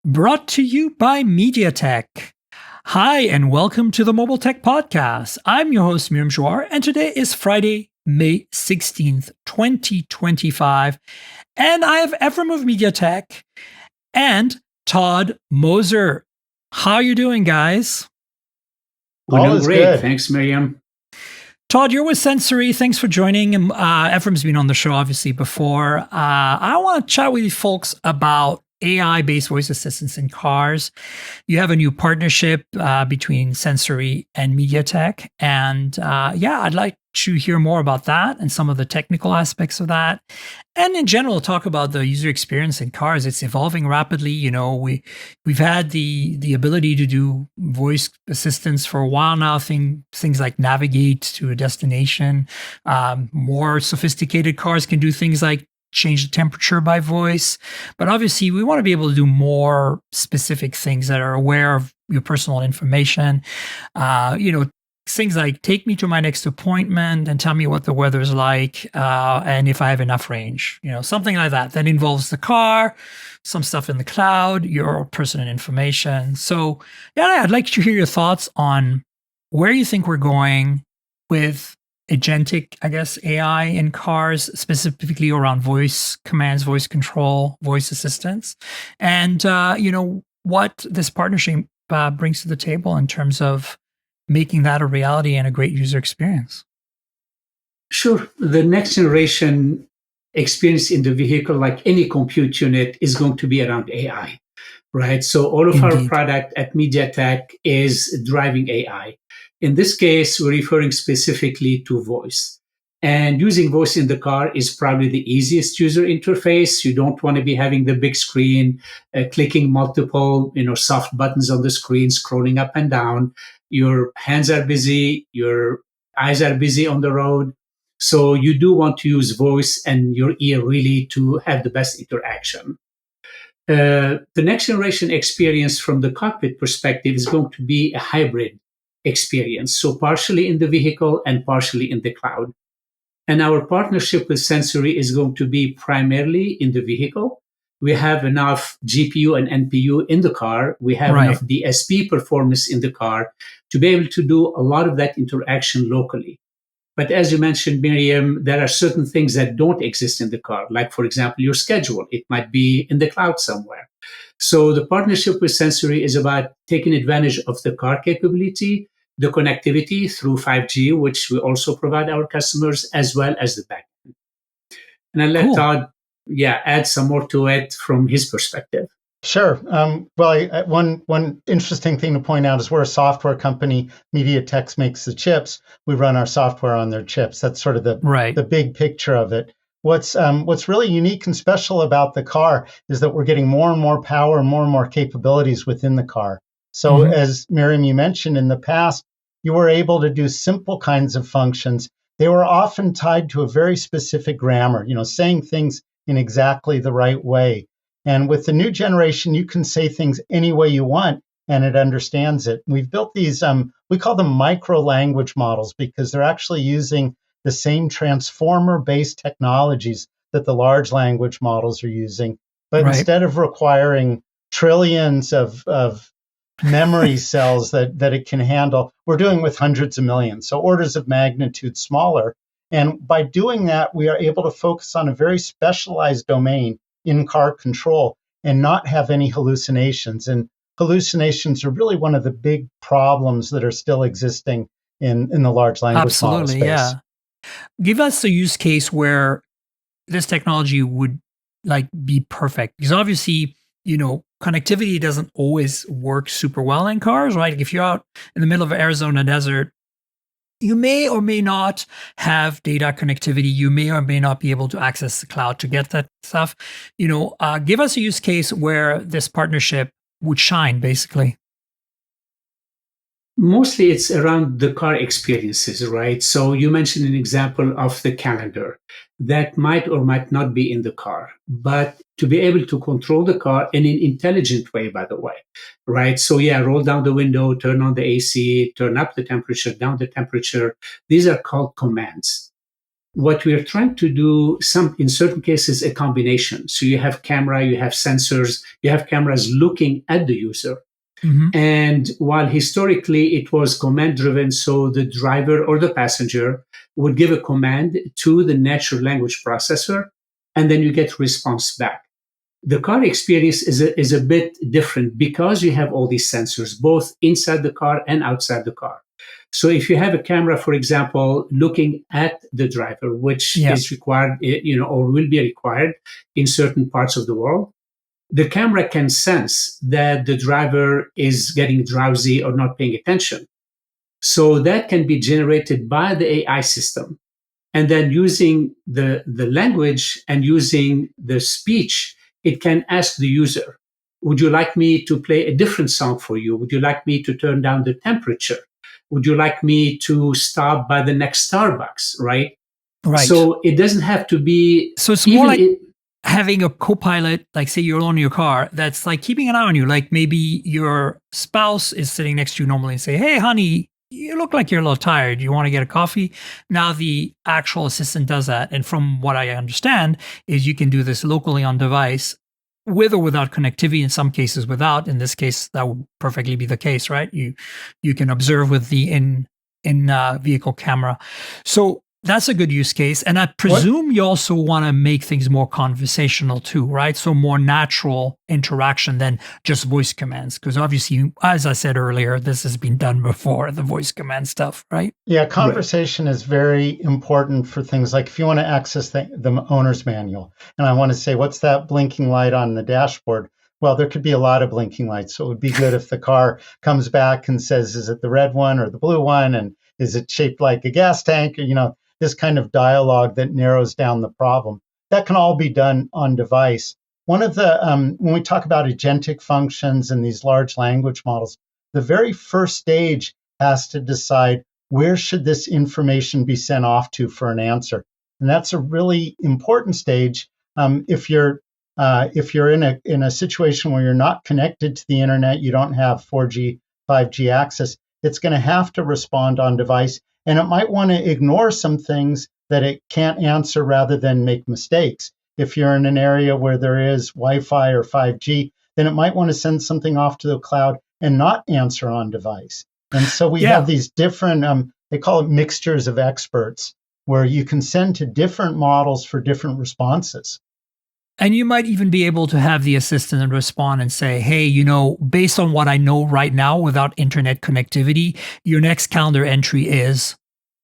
brought to you by MediaTek. Hi, and welcome to the Mobile Tech Podcast. I'm your host, Miriam Jouar, and today is Friday, May 16th, 2025. And I have Ephrem of MediaTek and Todd Mozer. How are you doing, guys? We're doing great. Good. Thanks, Miriam. Todd, you're with Sensory. Thanks for joining. Ephrem's been on the show, obviously, before. I want to chat with you folks about AI-based voice assistants in cars. You have a new partnership between Sensory and MediaTek. And I'd like to hear more about that and some of the technical aspects of that. And in general, talk about the user experience in cars. It's evolving rapidly. You know, we've had the ability to do voice assistants for a while now, things like navigate to a destination. More sophisticated cars can do things like change the temperature by voice. But obviously, we want to be able to do more specific things that are aware of your personal information. Things like take me to my next appointment and tell me what the weather's like and if I have enough range. Something like that. That involves the car, some stuff in the cloud, your personal information. So, I'd like to hear your thoughts on where you think we're going with agentic, AI in cars, specifically around voice commands, voice control, voice assistance, and what this partnership brings to the table in terms of making that a reality and a great user experience. Sure. The next generation experience in the vehicle, like any compute unit, is going to be around AI, right? So all of our product at MediaTek is driving AI. In this case, we're referring specifically to voice. And using voice in the car is probably the easiest user interface. You don't want to be having the big screen, clicking multiple, soft buttons on the screen, scrolling up and down. Your hands are busy, your eyes are busy on the road. So you do want to use voice and your ear really to have the best interaction. The next generation experience from the cockpit perspective is going to be a hybrid experience. So partially in the vehicle and partially in the cloud. And our partnership with Sensory is going to be primarily in the vehicle. We have enough GPU and NPU in the car. We have enough DSP performance in the car to be able to do a lot of that interaction locally. But as you mentioned, Miriam, there are certain things that don't exist in the car, like, for example, your schedule. It might be in the cloud somewhere. So the partnership with Sensory is about taking advantage of the car capability, the connectivity through 5G, which we also provide our customers, as well as the backend. And I'll let Todd, add some more to it from his perspective. Sure. One interesting thing to point out is we're a software company. MediaTek makes the chips. We run our software on their chips. That's sort of the big picture of it. What's really unique and special about the car is that we're getting more and more power and more capabilities within the car. So as Miriam, you mentioned in the past, you were able to do simple kinds of functions. They were often tied to a very specific grammar, saying things in exactly the right way. And with the new generation, you can say things any way you want, and it understands it. We've built these, we call them micro language models because they're actually using the same transformer-based technologies that the large language models are using. But instead of requiring trillions of memory cells that it can handle, we're doing with hundreds of millions, so orders of magnitude smaller. And by doing that, we are able to focus on a very specialized domain in car control and not have any hallucinations. And hallucinations are really one of the big problems that are still existing in the large language model space. Yeah. Give us a use case where this technology would be perfect, because obviously, connectivity doesn't always work super well in cars, right? If you're out in the middle of Arizona desert, you may or may not have data connectivity. You may or may not be able to access the cloud to get that stuff. Give us a use case where this partnership would shine, basically. Mostly it's around the car experiences, right? So you mentioned an example of the calendar that might or might not be in the car, but to be able to control the car in an intelligent way, by the way, right? So roll down the window, turn on the AC, turn up the temperature, down the temperature. These are called commands. what we're trying to do, in certain cases, a combination. So you have camera, you have sensors, you have cameras looking at the user. Mm-hmm. And while historically it was command driven, so the driver or the passenger would give a command to the natural language processor, and then you get response back. The car experience is a bit different because you have all these sensors, both inside the car and outside the car. So if you have a camera, for example, looking at the driver, which is required, or will be required in certain parts of the world, the camera can sense that the driver is getting drowsy or not paying attention. So that can be generated by the AI system. And then using the language and using the speech, it can ask the user, would you like me to play a different song for you? Would you like me to turn down the temperature? Would you like me to stop by the next Starbucks, right? Right. So it doesn't have to be... So it's more like having a co-pilot, like say you're alone in your car, that's like keeping an eye on you. Like maybe your spouse is sitting next to you normally and say, hey, honey, you look like you're a little tired. You want to get a coffee? Now the actual assistant does that. And from what I understand is you can do this locally on device with or without connectivity, in some cases without. In this case, that would perfectly be the case, right? You can observe with the in vehicle camera. So that's a good use case. And I presume you also want to make things more conversational too, right? So more natural interaction than just voice commands. Because obviously, as I said earlier, this has been done before, the voice command stuff, right? Yeah, conversation is very important for things like if you want to access the owner's manual. And I want to say, what's that blinking light on the dashboard? Well, there could be a lot of blinking lights. So it would be good if the car comes back and says, is it the red one or the blue one? And is it shaped like a gas tank? Or, this kind of dialogue that narrows down the problem. That can all be done on device. One of the, when we talk about agentic functions and these large language models, the very first stage has to decide where should this information be sent off to for an answer. And that's a really important stage. If you're in a situation where you're not connected to the internet, you don't have 4G, 5G access, it's going to have to respond on device. And it might want to ignore some things that it can't answer rather than make mistakes. If you're in an area where there is Wi-Fi or 5G, then it might want to send something off to the cloud and not answer on device. And so we have these different, they call it mixtures of experts, where you can send to different models for different responses. And you might even be able to have the assistant respond and say, hey, based on what I know right now without internet connectivity, your next calendar entry is,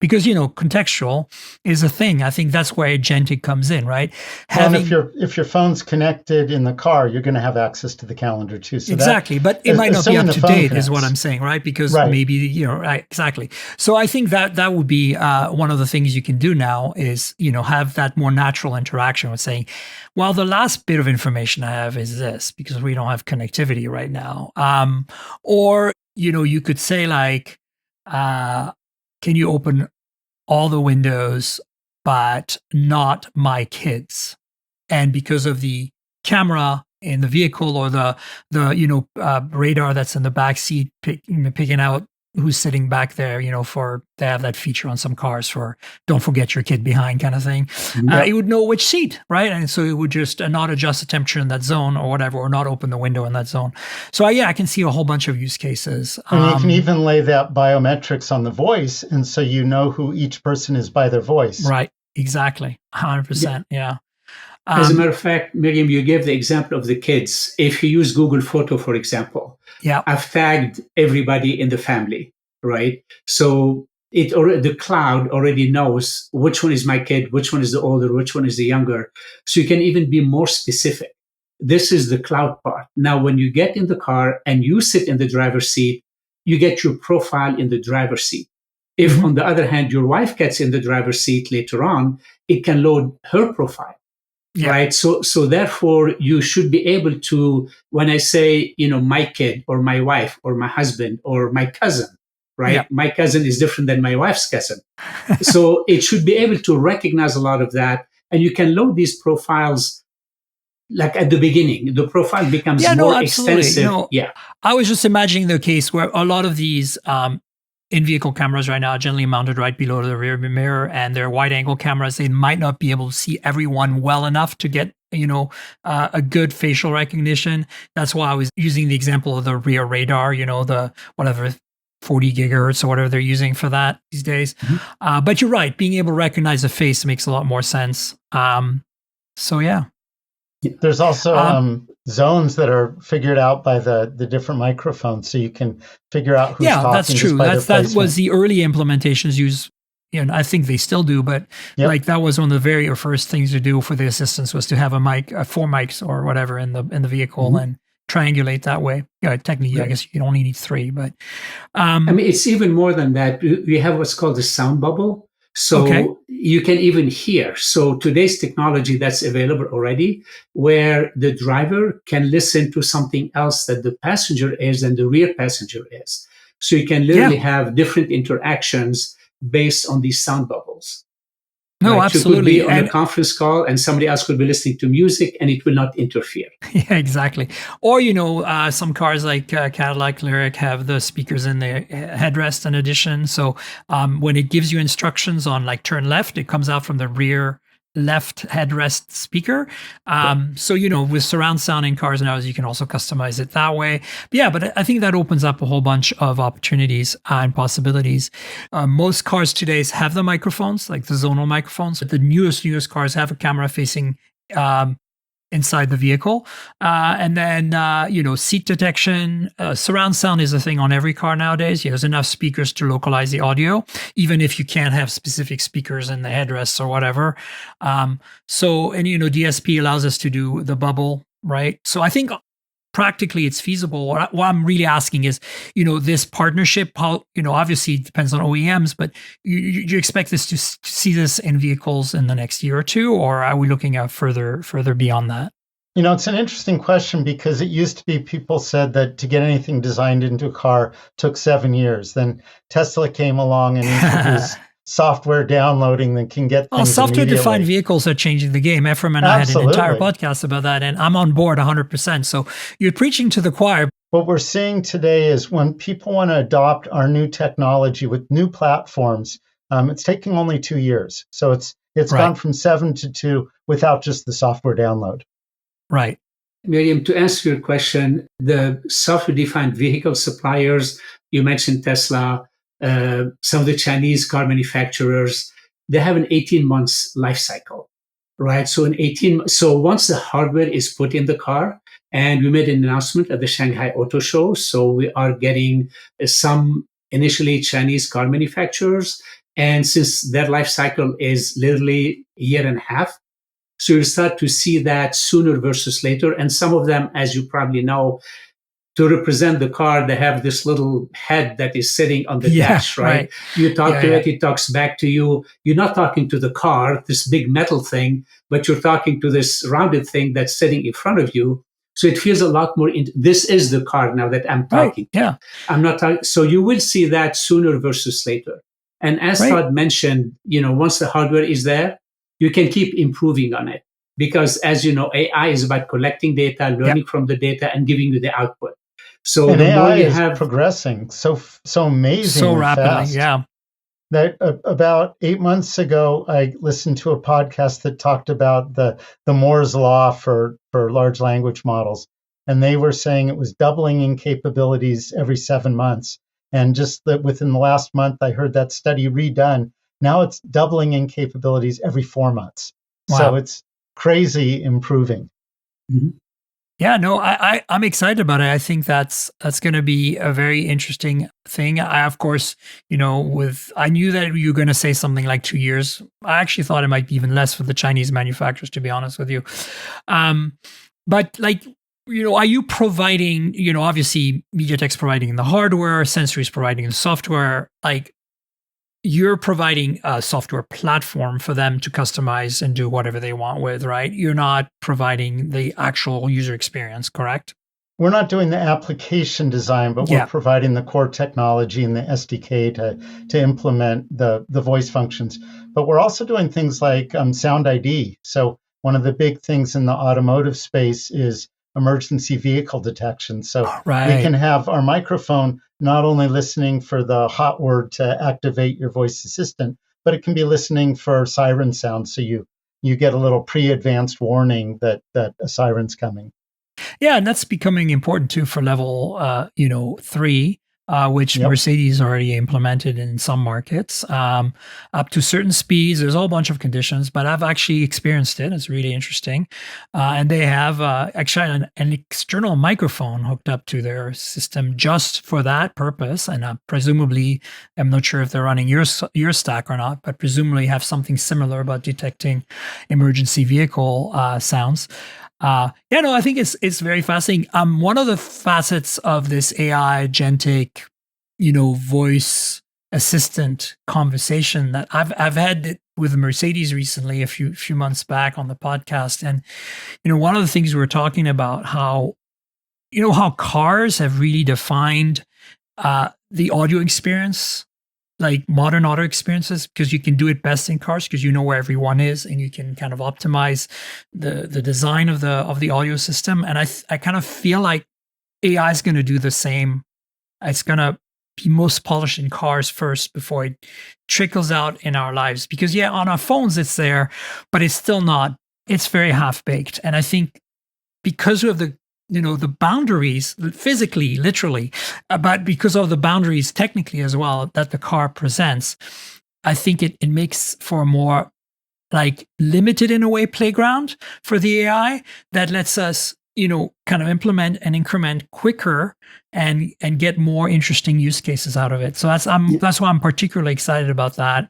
because, contextual is a thing. I think that's where agentic comes in, right? And if your phone's connected in the car, you're going to have access to the calendar too. So exactly. But it might not be up to date is what I'm saying, right? Because maybe, right, exactly. So I think that would be one of the things you can do now is, have that more natural interaction with saying, well, the last bit of information I have is this, because we don't have connectivity right now. Or, you could say like, can you open all the windows, but not my kids? And because of the camera in the vehicle or the radar that's in the back seat, picking out who's sitting back there, they have that feature on some cars for don't forget your kid behind kind of thing. It would know which seat, right? And so it would just not adjust the temperature in that zone or whatever, or not open the window in that zone. So I can see a whole bunch of use cases. And you can even lay that biometrics on the voice. And so who each person is by their voice. Right. Exactly. 100%. Yeah. As a matter of fact, Miriam, you gave the example of the kids. If you use Google Photo, for example, I've tagged everybody in the family, right? So the cloud already knows which one is my kid, which one is the older, which one is the younger. So you can even be more specific. This is the cloud part. Now, when you get in the car and you sit in the driver's seat, you get your profile in the driver's seat. If, on the other hand, your wife gets in the driver's seat later on, it can load her profile. Yeah. Right. So therefore, you should be able to, when I say, my kid or my wife or my husband or my cousin, right? Yeah. My cousin is different than my wife's cousin. So it should be able to recognize a lot of that. And you can load these profiles like at the beginning. The profile becomes more extensive. I was just imagining the case where a lot of these in-vehicle cameras right now are generally mounted right below the rear mirror, and they're wide-angle cameras. They might not be able to see everyone well enough to get, a good facial recognition. That's why I was using the example of the rear radar, the whatever 40 gigahertz or whatever they're using for that these days. Mm-hmm. But you're right. Being able to recognize a face makes a lot more sense. So yeah. There's also zones that are figured out by the different microphones, so you can figure out who's talking. Yeah, that's true. That was the early implementations used. I think they still do, but like that was one of the very first things to do for the assistants was to have a mic, 4 mics or whatever in the vehicle, mm-hmm. and triangulate that way. Yeah, technically, right. I guess you only need 3, but it's even more than that. We have what's called the sound bubble. So you can even hear. So today's technology that's available already, where the driver can listen to something else that the passenger is and the rear passenger is. So you can literally have different interactions based on these sound bubbles. No, absolutely. You could be on a conference call and somebody else could be listening to music and it will not interfere. Yeah, exactly. Or, some cars like Cadillac Lyriq have the speakers in the headrest in addition. So when it gives you instructions on like turn left, it comes out from the rear left headrest speaker. So, with surround sound in cars now, you can also customize it that way. But I think that opens up a whole bunch of opportunities and possibilities. Most cars today have the microphones, like the zonal microphones. But the newest cars have a camera facing inside the vehicle. And then, seat detection. Surround sound is a thing on every car nowadays. There's enough speakers to localize the audio, even if you can't have specific speakers in the headrests or whatever. DSP allows us to do the bubble, right? So I think practically it's feasible. What I'm really asking is, this partnership, obviously it depends on OEMs, but you expect this to see this in vehicles in the next year or two, or are we looking at further beyond that? It's an interesting question because it used to be people said that to get anything designed into a car took 7 years. Then Tesla came along and introduced software downloading that can get things software-defined vehicles are changing the game. Ephrem and I had an entire podcast about that, and I'm on board 100%. So you're preaching to the choir. What we're seeing today is when people want to adopt our new technology with new platforms, it's taking only 2 years. So it's gone from 7 to 2 without just the software download. Right. Miriam, to answer your question, the software-defined vehicle suppliers, you mentioned Tesla, some of the Chinese car manufacturers, they have an 18 months life cycle, right? So once the hardware is put in the car, and we made an announcement at the Shanghai Auto Show, so we are getting some initially Chinese car manufacturers, and since their life cycle is literally a year and a half, so you'll start to see that sooner versus later. And some of them, as you probably know, to represent the car, they have this little head that is sitting on the dash, right? You talk to it, it talks back to you. You're not talking to the car, this big metal thing, but you're talking to this rounded thing that's sitting in front of you. So it feels a lot more, this is the car now that I'm talking to. Yeah. I'm not talking. So you will see that sooner versus later. And as Todd mentioned, once the hardware is there, you can keep improving on it. Because as you know, AI is about collecting data, learning from the data, and giving you the output. So and the AI more you is progressing so amazing, so rapidly. Fast. That about 8 months ago, I listened to a podcast that talked about the Moore's law for large language models, and they were saying it was doubling in capabilities every 7 months. And just that within the last month, I heard that study redone. Now it's doubling in capabilities every 4 months. Wow. So it's crazy improving. Mm-hmm. Yeah, no, I'm excited about it. I think that's going to be a very interesting thing. Of course, I knew that you were going to say something like 2 years. I actually thought it might be even less for the Chinese manufacturers, to be honest with you. But are you providing, obviously MediaTek's providing the hardware, Sensory's providing the software, you're providing a software platform for them to customize and do whatever they want with, right? You're not providing the actual user experience, correct? We're not doing the application design, but we're providing the core technology and the SDK to implement the voice functions. But we're also doing things like Sound ID. So one of the big things in the automotive space is emergency vehicle detection. So we can have our microphone not only listening for the hot word to activate your voice assistant, but it can be listening for siren sounds. So you get a little pre-advanced warning that a siren's coming. Yeah, and that's becoming important too for level 3, which Mercedes already implemented in some markets, up to certain speeds. There's a whole bunch of conditions, but I've actually experienced it. It's really interesting. And they have actually an external microphone hooked up to their system just for that purpose. And presumably, I'm not sure if they're running your stack or not, but presumably have something similar about detecting emergency vehicle sounds. I think it's very fascinating. One of the facets of this AI agentic, voice assistant conversation that I've had it with Mercedes recently, a few months back on the podcast, and one of the things we were talking about how cars have really defined the audio experience, like modern auto experiences, because you can do it best in cars because you know where everyone is and you can kind of optimize the design of the audio system. And I kind of feel like AI is going to do the same. It's going to be most polished in cars first before it trickles out in our lives. Because on our phones it's there, but it's still not. It's very half-baked. And I think because of the boundaries physically, literally, but because of the boundaries technically as well that the car presents, I think it makes for a more like limited in a way playground for the AI that lets us, kind of implement and increment quicker and get more interesting use cases out of it. So that's why I'm particularly excited about that.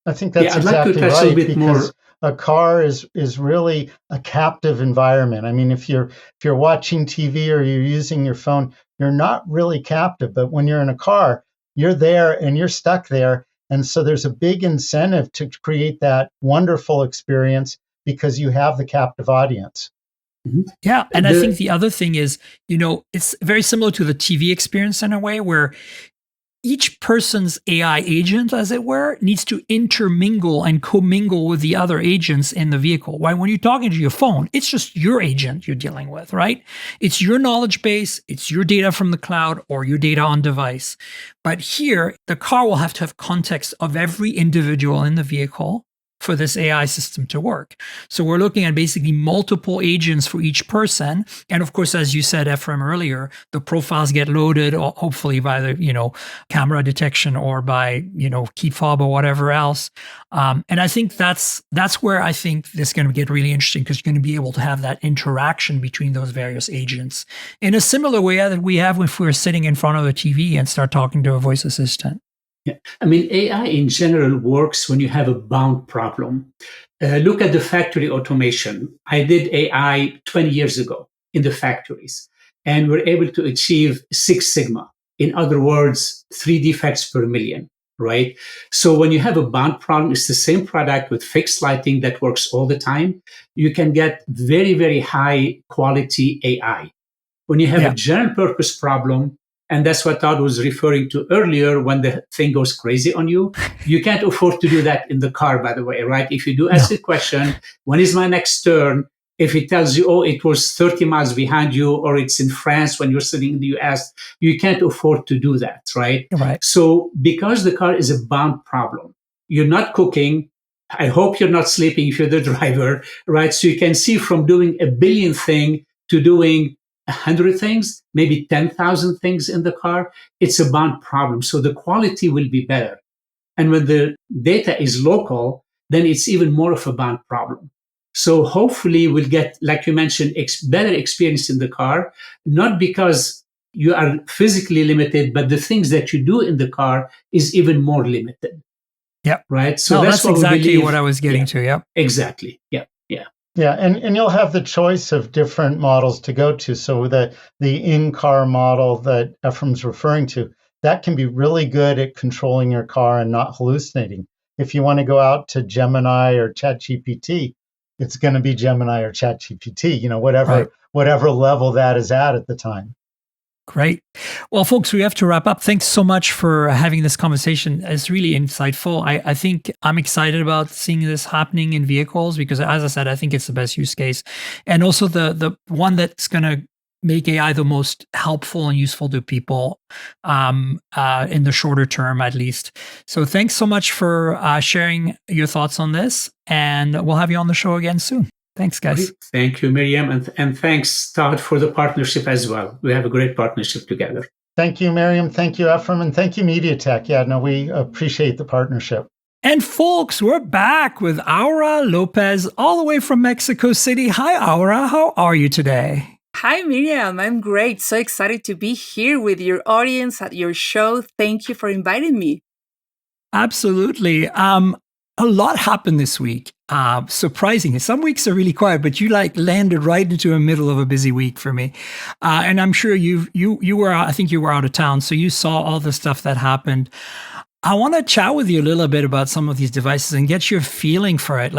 I think that's exactly right. A bit more. A car is really a captive environment. I mean, if you're watching TV or you're using your phone, you're not really captive. But when you're in a car, you're there and you're stuck there. And so there's a big incentive to create that wonderful experience because you have the captive audience. Mm-hmm. Yeah. And I think the other thing is, it's very similar to the TV experience in a way where each person's AI agent, as it were, needs to intermingle and commingle with the other agents in the vehicle. Right? When you're talking to your phone, it's just your agent you're dealing with, right? It's your knowledge base, it's your data from the cloud or your data on device. But here, the car will have to have context of every individual in the vehicle for this AI system to work. So we're looking at basically multiple agents for each person. And of course, as you said, Ephrem, earlier, the profiles get loaded, hopefully by the, camera detection or by, key fob or whatever else. And I think that's where I think this is going to get really interesting because you're going to be able to have that interaction between those various agents in a similar way that we have if we're sitting in front of a TV and start talking to a voice assistant. Yeah. I mean, AI in general works when you have a bound problem. Look at the factory automation. I did AI 20 years ago in the factories, and we're able to achieve 6 sigma. In other words, 3 defects per million, right? So when you have a bound problem, it's the same product with fixed lighting that works all the time. You can get very, very high quality AI. When you have a general purpose problem, and that's what Todd was referring to earlier, when the thing goes crazy on you, you can't afford to do that in the car, by the way, right? If you do ask the question, when is my next turn? If it tells you, oh, it was 30 miles behind you, or it's in France when you're sitting in the US, you can't afford to do that, right? Right. So because the car is a bound problem, you're not cooking. I hope you're not sleeping if you're the driver, right? So you can see from doing a billion thing to doing 100 things, maybe 10,000 things in the car, it's a bound problem. So the quality will be better. And when the data is local, then it's even more of a bound problem. So hopefully we'll get, like you mentioned, better experience in the car, not because you are physically limited, but the things that you do in the car is even more limited. Yep. Right. So that's exactly what I was getting to. Yep. Exactly. Yeah. Yeah. Yeah, and you'll have the choice of different models to go to. So the in-car model that Ephrem's referring to, that can be really good at controlling your car and not hallucinating. If you want to go out to Gemini or ChatGPT, it's going to be Gemini or ChatGPT, whatever level that is at the time. Great. Well, folks, we have to wrap up. Thanks so much for having this conversation. It's really insightful. I think I'm excited about seeing this happening in vehicles because, as I said, I think it's the best use case. And also the one that's going to make AI the most helpful and useful to people in the shorter term, at least. So thanks so much for sharing your thoughts on this, and we'll have you on the show again soon. Thanks, guys. Thank you, Miriam, and thanks, Todd, for the partnership as well. We have a great partnership together. Thank you, Miriam. Thank you, Ephrem, and thank you, MediaTek. Yeah, no, we appreciate the partnership. And folks, we're back with Aura López all the way from Mexico City. Hi, Aura. How are you today? Hi, Miriam. I'm great. So excited to be here with your audience at your show. Thank you for inviting me. Absolutely. A lot happened this week. Surprisingly, some weeks are really quiet, but you landed right into the middle of a busy week for me. And I'm sure you were, I think you were out of town, so you saw all the stuff that happened. I want to chat with you a little bit about some of these devices and get your feeling for it.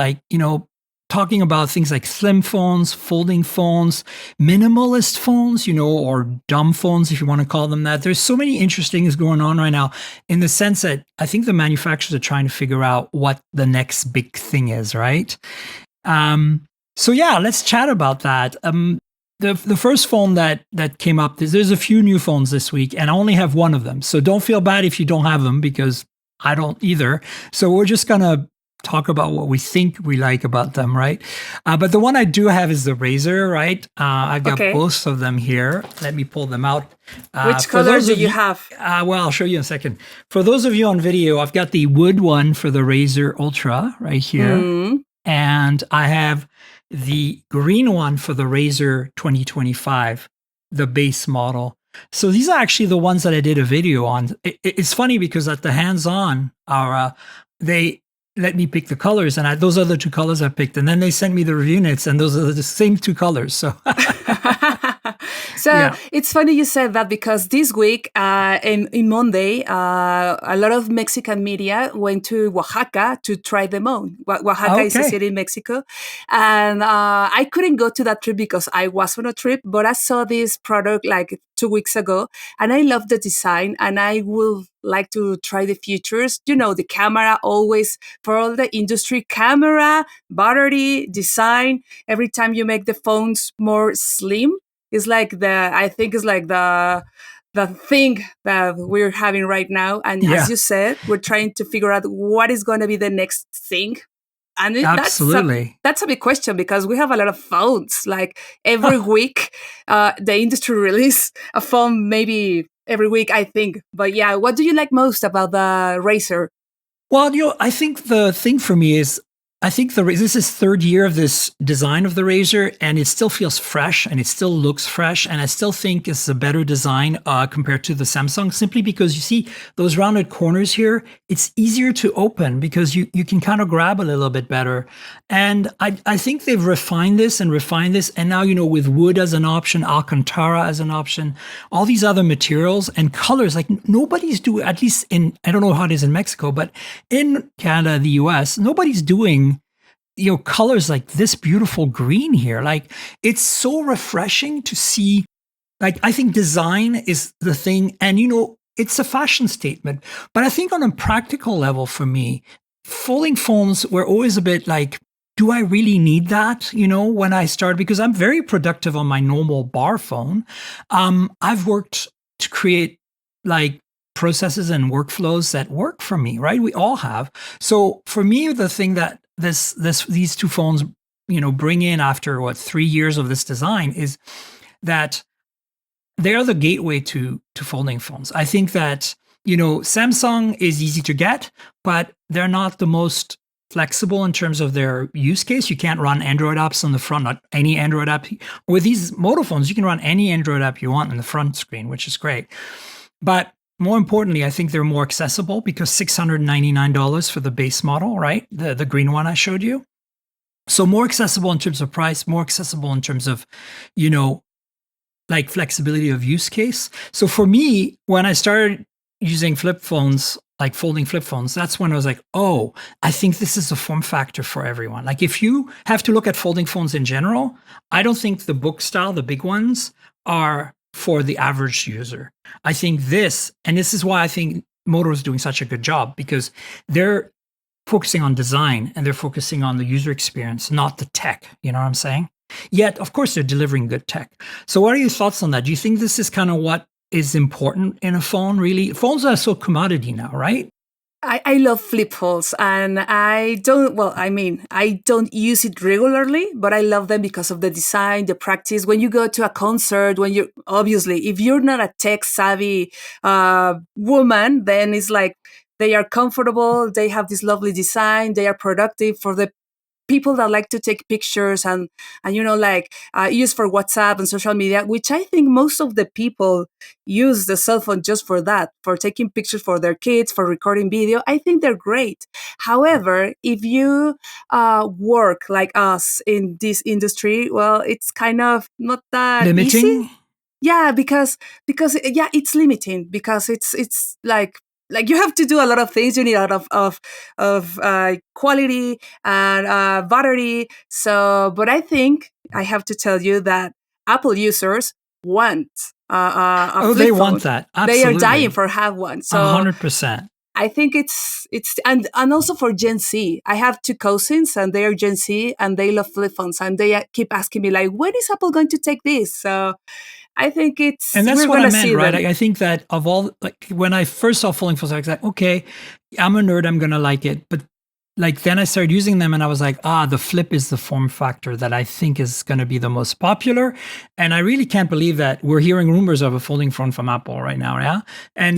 Talking about things like slim phones, folding phones, minimalist phones, or dumb phones, if you want to call them that. There's so many interesting things going on right now in the sense that I think the manufacturers are trying to figure out what the next big thing is, right? So yeah, let's chat about that. The first phone that came up, there's a few new phones this week, and I only have one of them. So don't feel bad if you don't have them, because I don't either. So we're just going to talk about what we think we like about them, right? But the one I do have is the Razr, right? I've got both of them here. Let me pull them out. Which color do you have? Well, I'll show you in a second. For those of you on video, I've got the wood one for the Razr Ultra right here. Mm-hmm. And I have the green one for the Razr 2025, the base model. So these are actually the ones that I did a video on. It's funny because at the hands-on, they let me pick the colors, and those are the two colors I picked. And then they sent me the review notes, and those are the same two colors. So, It's funny you said that, because this week, in Monday, a lot of Mexican media went to Oaxaca to try them on. Oaxaca is a city in Mexico. And I couldn't go to that trip because I was on a trip, but I saw this product like 2 weeks ago, and I love the design, and I will like to try the features. The camera always, for all the industry, camera, battery, design, every time you make the phones more slim, is like I think it's like the thing that we're having right now. And as you said, we're trying to figure out what is going to be the next thing. And absolutely, that's a big question, because we have a lot of phones. Like every week, the industry release a phone maybe every week, I think. But yeah, what do you like most about the Razr? Well, I think the thing for me is, I think this is third year of this design of the Razr, and it still feels fresh, and it still looks fresh, and I still think it's a better design compared to the Samsung, simply because you see those rounded corners here. It's easier to open because you can kind of grab a little bit better. And I think they've refined this, and now, with wood as an option, Alcantara as an option, all these other materials and colors, like nobody's doing, at least I don't know how it is in Mexico, but in Canada, the US, nobody's doing colors like this beautiful green here. Like, it's so refreshing to see. Like, I think design is the thing, and it's a fashion statement. But I think on a practical level, for me, folding phones were always a bit like, do I really need that? When I started, because I'm very productive on my normal bar phone. I've worked to create like processes and workflows that work for me, right? We all have. So for me, the thing that these two phones, bring in after 3 years of this design is that they are the gateway to folding phones. I think that, Samsung is easy to get, but they're not the most flexible in terms of their use case. You can't run Android apps on the front, not any Android app. With these Moto phones, you can run any Android app you want on the front screen, which is great. But more importantly, I think they're more accessible, because $699 for the base model, right? The green one I showed you. So more accessible in terms of price, more accessible in terms of, like flexibility of use case. So for me, when I started using flip phones, like folding flip phones, that's when I was like, oh, I think this is a form factor for everyone. Like, if you have to look at folding phones in general, I don't think the book style, the big ones, are for the average user. I think this is why I think Moto is doing such a good job, because they're focusing on design and they're focusing on the user experience, not the tech. You know what I'm saying? Yet, of course, they're delivering good tech. So what are your thoughts on that? Do you think this is kind of what is important in a phone, really? Phones are so commodity now, right? I love flip phones, and I don't use it regularly, but I love them because of the design, the practice. When you go to a concert, if you're not a tech savvy woman, then it's like they are comfortable, they have this lovely design, they are productive for the people that like to take pictures and use for WhatsApp and social media, which I think most of the people use the cell phone just for that, for taking pictures for their kids, for recording video. I think they're great. However, if you work like us in this industry, well, it's kind of not that limiting. Easy. Yeah, because it's limiting, because it's like you have to do a lot of things. You need a lot of quality and battery. So, but I think I have to tell you that Apple users want a flip they phone. want that. Absolutely. They are dying for have one. So 100%. I think it's and also for Gen Z. I have two cousins and they are Gen Z and they love flip phones, and they keep asking me like, when is Apple going to take this? So I think and that's what I meant, right? I think that of all, like when I first saw folding phones, I was like, okay, I'm a nerd, I'm gonna like it. But like then I started using them, and I was like, the flip is the form factor that I think is going to be the most popular. And I really can't believe that we're hearing rumors of a folding phone from Apple right now, yeah. And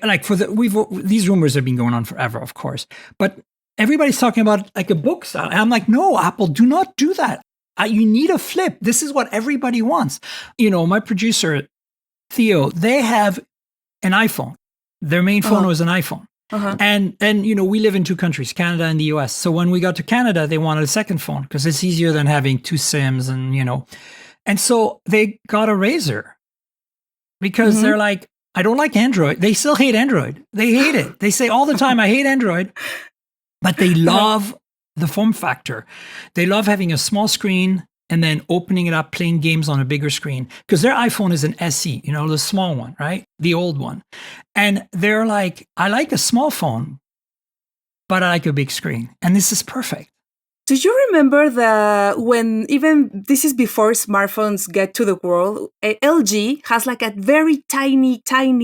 like these rumors have been going on forever, of course. But everybody's talking about like a book style, and I'm like, no, Apple, do not do that. You need a flip. This is what everybody wants. My producer, Theo, they have an iPhone. Their main phone was an iPhone. And we live in two countries, Canada and the US. So when we got to Canada, they wanted a second phone because it's easier than having two SIMs and so they got a Razr because they're like, I don't like Android. They still hate Android. They hate it. They say all the time, I hate Android, but they love the form factor. They love having a small screen and then opening it up, playing games on a bigger screen. Because their iPhone is an SE, the small one, right? The old one. And they're like, I like a small phone, but I like a big screen. And this is perfect. Do you remember when even this is before smartphones get to the world, LG has like a very tiny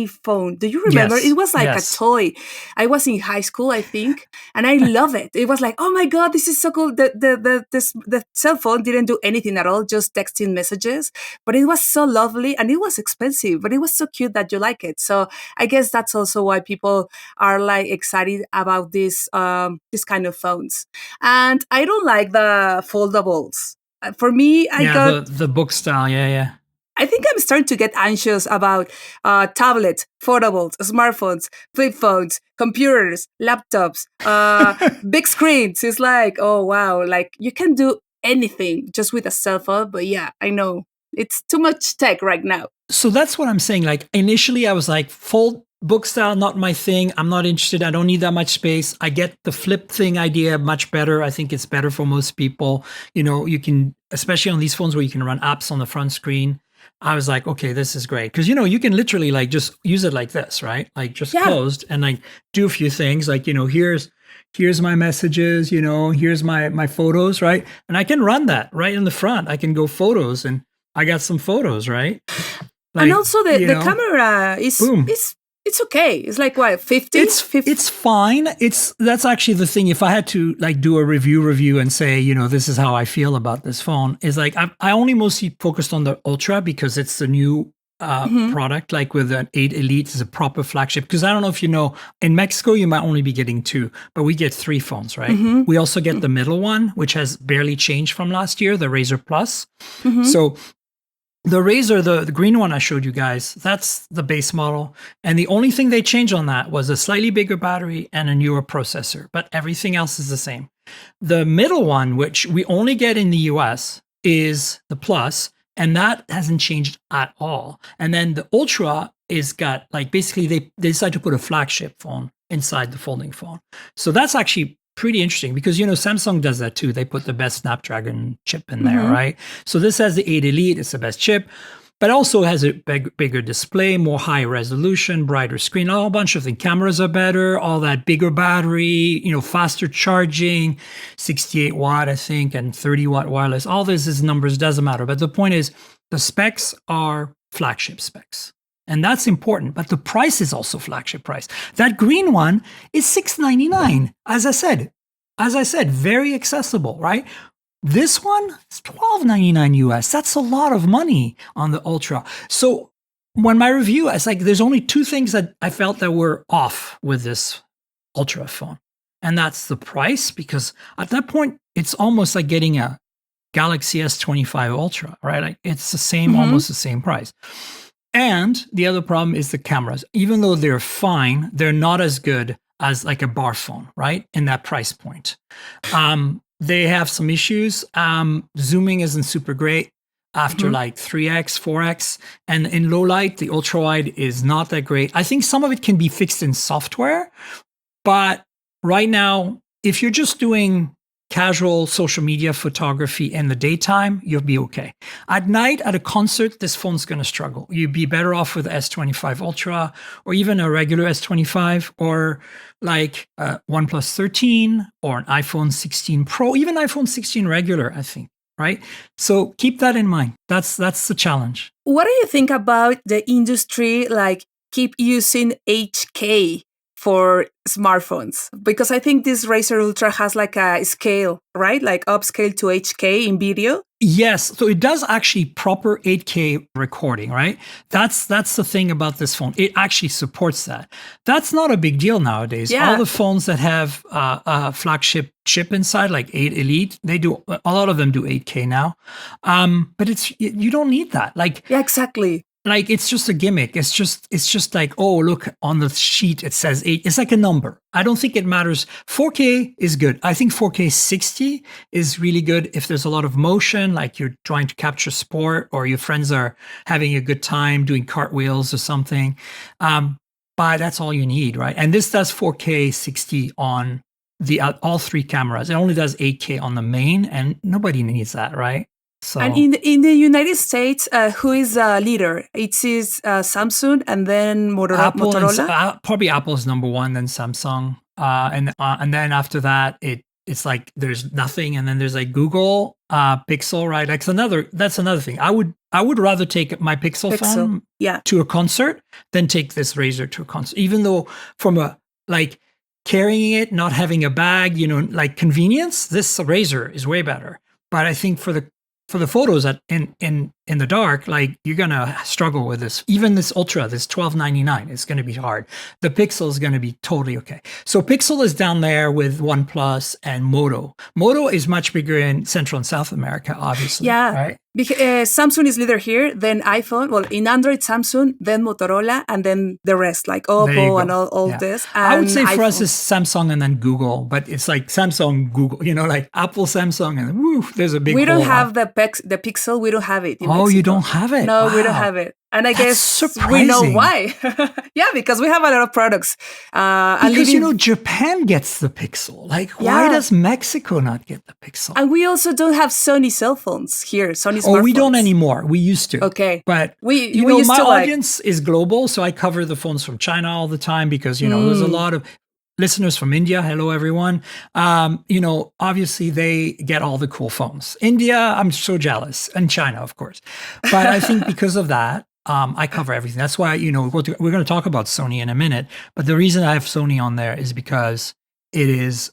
phone. Do you remember? Yes, it was like a toy. I was in high school, I think, and I love it. It was like, oh my God, this is so cool. The cell phone didn't do anything at all, just texting messages, but it was so lovely and it was expensive, but it was so cute that you like it. So I guess that's also why people are like excited about this kind of phones. And I don't like the foldables. For me, I got the book style. Yeah. I think I'm starting to get anxious about tablets, foldables, smartphones, flip phones, computers, laptops, big screens. It's like, oh wow, like you can do anything just with a cell phone. But yeah, I know it's too much tech right now. So that's what I'm saying. Like initially, I was like, fold book style, not my thing. I'm not interested. I don't need that much space. I get the flip thing idea much better. I think it's better for most people. You can, especially on these phones where you can run apps on the front screen. I was like, okay, this is great. Because, you can literally like just use it like this, right? Like just closed and like do a few things like, here's my messages, here's my photos, right? And I can run that right in the front. I can go photos and I got some photos, right? Like, and also the camera is it's okay. It's like what, 50? It's fine. That's actually the thing. If I had to like do a review and say, this is how I feel about this phone, is like I only mostly focused on the Ultra because it's the new product, like with an 8 Elite is a proper flagship. Because I don't know if you know, in Mexico you might only be getting 2, but we get 3 phones, right? We also get the middle one, which has barely changed from last year, the Razr Plus. So the Razr, the green one I showed you guys, that's the base model. And the only thing they changed on that was a slightly bigger battery and a newer processor, but everything else is the same. The middle one, which we only get in the US, is the Plus, and that hasn't changed at all. And then the Ultra is got, like, basically they decided to put a flagship phone inside the folding phone. So that's actually pretty interesting because, Samsung does that too. They put the best Snapdragon chip in there, right? So this has the 8 Elite. It's the best chip. but also has a bigger display, more high resolution, brighter screen, a whole bunch of things. Cameras are better, all that bigger battery, faster charging, 68 watt, I think, and 30 watt wireless. All this is numbers, doesn't matter. But the point is, the specs are flagship specs. And that's important, but the price is also flagship price. That green one is $699. As I said, very accessible, right? This one is $12.99 US. That's a lot of money on the Ultra. So when my review, it's like there's only two things that I felt that were off with this Ultra phone. And that's the price, because at that point, it's almost like getting a Galaxy S25 Ultra, right? Like it's the same, almost the same price. And the other problem is the cameras. Even though they're fine, they're not as good as like a bar phone, right? In that price point. They have some issues. Zooming isn't super great after like 3x, 4x. And in low light, the ultra wide is not that great. I think some of it can be fixed in software. But right now, if you're just doing casual social media photography in the daytime, you'll be okay. At night, at a concert, this phone's going to struggle. You'd be better off with the S25 Ultra, or even a regular S25, or like a OnePlus 13, or an iPhone 16 Pro, even iPhone 16 regular, I think, right? So keep that in mind. That's the challenge. What do you think about the industry, like keep using HK for smartphones? Because I think this Razr Ultra has like a scale, right? Like upscale to HK in video. Yes, so it does actually proper 8K recording, right? That's the thing about this phone. It actually supports that. That's not a big deal nowadays. Yeah. All the phones that have a flagship chip inside, like 8 Elite, they do. A lot of them do 8K now, but you don't need that. Like, yeah, exactly. Like it's just a gimmick. It's just like, oh, look, on the sheet it says 8. It's like a number. I don't think it matters. 4K is good. I think 4K 60 is really good if there's a lot of motion, like you're trying to capture sport or your friends are having a good time doing cartwheels or something. But that's all you need, right? And this does 4K 60 on all three cameras. It only does 8K on the main, and nobody needs that, right? So. And in the United States, who is a leader? It is Samsung and then Motorola? Probably Apple's number one, then Samsung. And then after that, it's like there's nothing. And then there's like Google, Pixel, right? That's another thing. I would rather take my Pixel phone to a concert than take this Razr to a concert. Even though from a like carrying it, not having a bag, like convenience, this Razr is way better. But I think for the photos in the dark, like you're gonna struggle with this. Even this Ultra, this $12.99, it's gonna be hard. The Pixel is gonna be totally okay. So Pixel is down there with OnePlus and Moto. Moto is much bigger in Central and South America, obviously. Yeah, right? Because Samsung is leader here, then iPhone. Well, in Android, Samsung, then Motorola, and then the rest, like Oppo and all this. And I would say for iPhone. us is Samsung and then Google, but it's like Samsung, Google, like Apple, Samsung, and woo, there's a big. We don't have the Pixel. We don't have it. In Mexico. You don't have it? No, wow. We don't have it. And I guess surprising. We know why. Yeah, because we have a lot of products. Because, Japan gets the Pixel. Like, why does Mexico not get the Pixel? And we also don't have Sony cell phones here, Sony smartphones. Oh, we don't anymore. We used to. Okay. But, we used my to audience is global, so I cover the phones from China all the time because, there's a lot of listeners from India. Hello, everyone. Obviously they get all the cool phones. India, I'm so jealous. And China, of course. But I think because of that, I cover everything. That's why, we're going to talk about Sony in a minute. But the reason I have Sony on there is because it is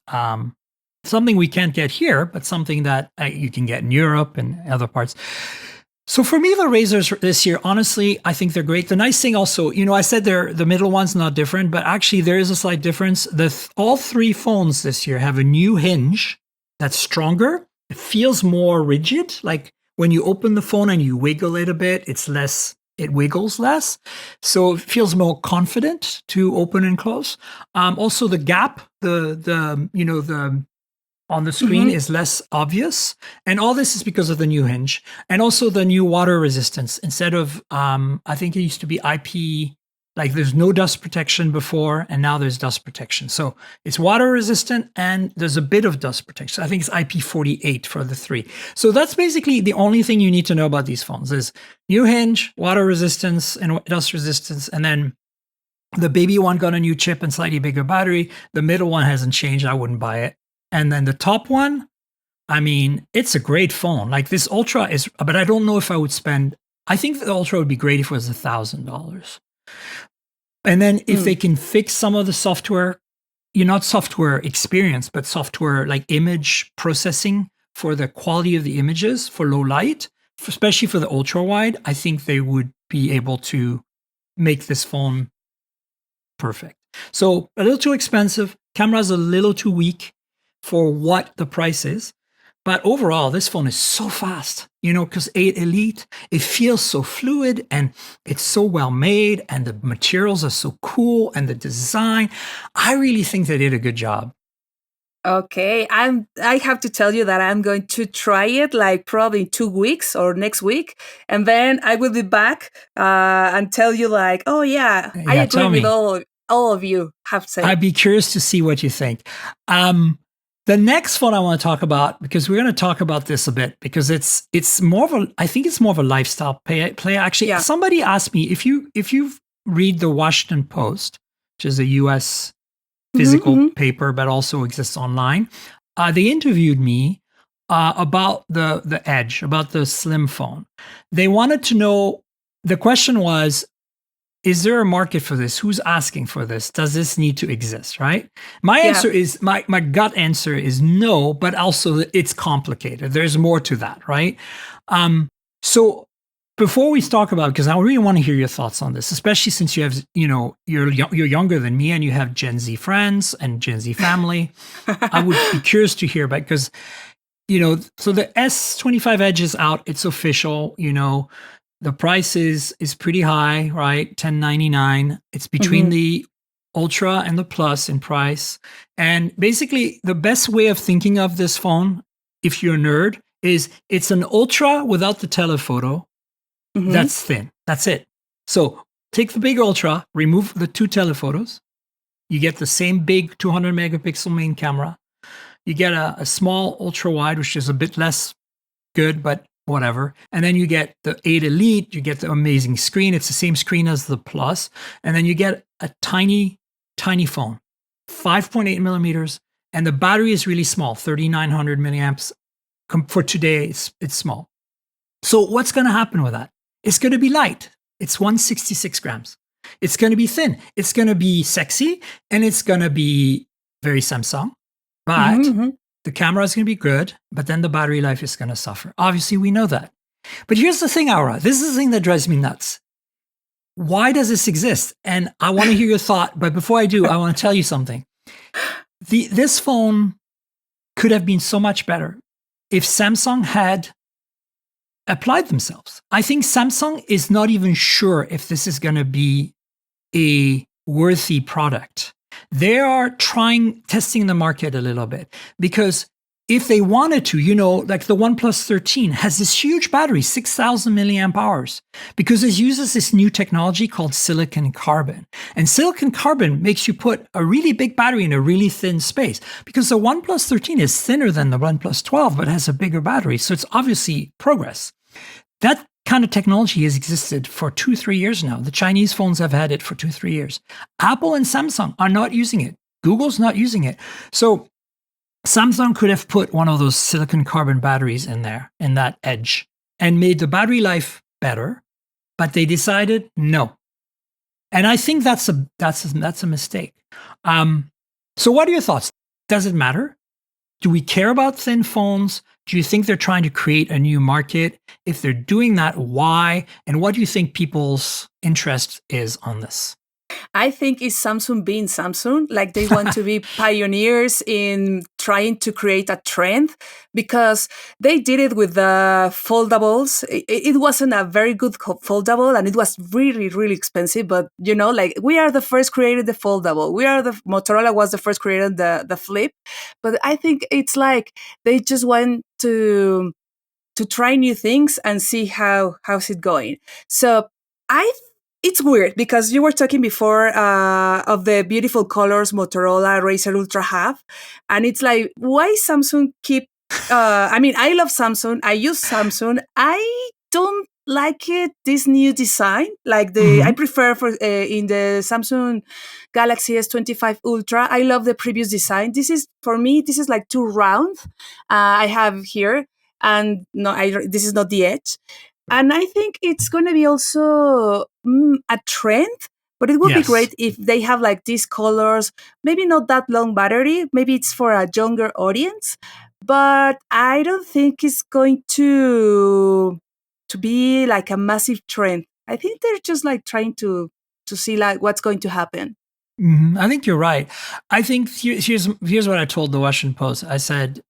something we can't get here, but something that you can get in Europe and other parts. So for me, the Razrs this year, honestly, I think they're great. The nice thing also, I said the middle one's not different, but actually there is a slight difference. All three phones this year have a new hinge that's stronger. It feels more rigid. Like when you open the phone and you wiggle it a bit, it wiggles less. So it feels more confident to open and close. Also the gap, on the screen is less obvious. And all this is because of the new hinge. And also the new water resistance. Instead of, I think it used to be Like there's no dust protection before, and now there's dust protection. So it's water resistant and there's a bit of dust protection. I think it's IP48 for the 3. So that's basically the only thing you need to know about these phones is new hinge, water resistance and dust resistance. And then the baby one got a new chip and slightly bigger battery. The middle one hasn't changed. I wouldn't buy it. And then the top one, I mean, it's a great phone. Like this Ultra is, but I don't know if I would spend, I think the Ultra would be great if it was $1,000. And then if they can fix some of the software, not software experience, but software like image processing for the quality of the images for low light, especially for the ultra wide, I think they would be able to make this phone perfect. So a little too expensive. Camera's a little too weak for what the price is. But overall, this phone is so fast, because 8 Elite, it feels so fluid and it's so well made and the materials are so cool and the design. I really think they did a good job. Okay, I have to tell you that I'm going to try it like probably in 2 weeks or next week. And then I will be back and tell you like, oh yeah, I agree with all of you have said. I'd be curious to see what you think. The next phone I want to talk about, because we're going to talk about this a bit, because it's more of a, I think it's more of a lifestyle play. Actually, somebody asked me if you read the Washington Post, which is a U.S. physical paper, but also exists online. They interviewed me about the Edge, about the slim phone. They wanted to know. The question was, is there a market for this? Who's asking for this? Does this need to exist, right? My answer is, my gut answer is no, but also it's complicated. There's more to that, right? So before we talk about, because I really want to hear your thoughts on this, especially since you have, you're younger than me and you have Gen Z friends and Gen Z family. I would be curious to hear about, because, so the S25 Edge is out. It's official, The price is pretty high, right? $1,099. It's between the Ultra and the Plus in price. And basically, the best way of thinking of this phone, if you're a nerd, is it's an Ultra without the telephoto. That's thin. That's it. So take the big Ultra, remove the 2 telephotos. You get the same big 200 megapixel main camera. You get a small ultra wide, which is a bit less good, but whatever. And then you get the 8 Elite, you get the amazing screen. It's the same screen as the Plus. And then you get a tiny, tiny phone, 5.8 millimeters. And the battery is really small, 3,900 milliamps. For today, it's small. So what's going to happen with that? It's going to be light. It's 166 grams. It's going to be thin. It's going to be sexy. And it's going to be very Samsung. But the camera is going to be good, but then the battery life is going to suffer. Obviously, we know that. But here's the thing, Aura. This is the thing that drives me nuts. Why does this exist? And I want to hear your thought. But before I do, I want to tell you something. This phone could have been so much better if Samsung had applied themselves. I think Samsung is not even sure if this is going to be a worthy product. They are testing the market a little bit, because if they wanted to, like the OnePlus 13 has this huge battery, 6,000 milliamp hours, because it uses this new technology called silicon carbon. And silicon carbon makes you put a really big battery in a really thin space, because the OnePlus 13 is thinner than the OnePlus 12, but has a bigger battery. So it's obviously progress. That kind of technology has existed for 2-3 years now. The Chinese phones have had it for 2-3 years. Apple and Samsung are not using it. Google's not using it. So Samsung could have put one of those silicon carbon batteries in there, in that Edge, and made the battery life better, but they decided no. And I think that's a mistake. So what are your thoughts? Does it matter? Do we care about thin phones? Do you think they're trying to create a new market? If they're doing that, why? And what do you think people's interest is on this? I think it's Samsung being Samsung, like they want to be pioneers in trying to create a trend, because they did it with the foldables. It wasn't a very good foldable, and it was really, really expensive. But, like we are the first created the foldable. Motorola was the first created the flip. But I think it's like they just want to try new things and see how's it going. So it's weird because you were talking before of the beautiful colors Motorola Razr Ultra have. And it's like, why Samsung keep... I mean, I love Samsung. I use Samsung. I don't like it, this new design. Like I prefer for in the Samsung Galaxy S25 Ultra. I love the previous design. For me, this is like too round. I have here. And no, this is not the Edge. And I think it's going to be also a trend, but it would be great if they have like these colors, maybe not that long battery, maybe it's for a younger audience, but I don't think it's going to be like a massive trend. I think they're just like trying to see like what's going to happen. I think you're right. I think here's what I told the Washington Post. I said,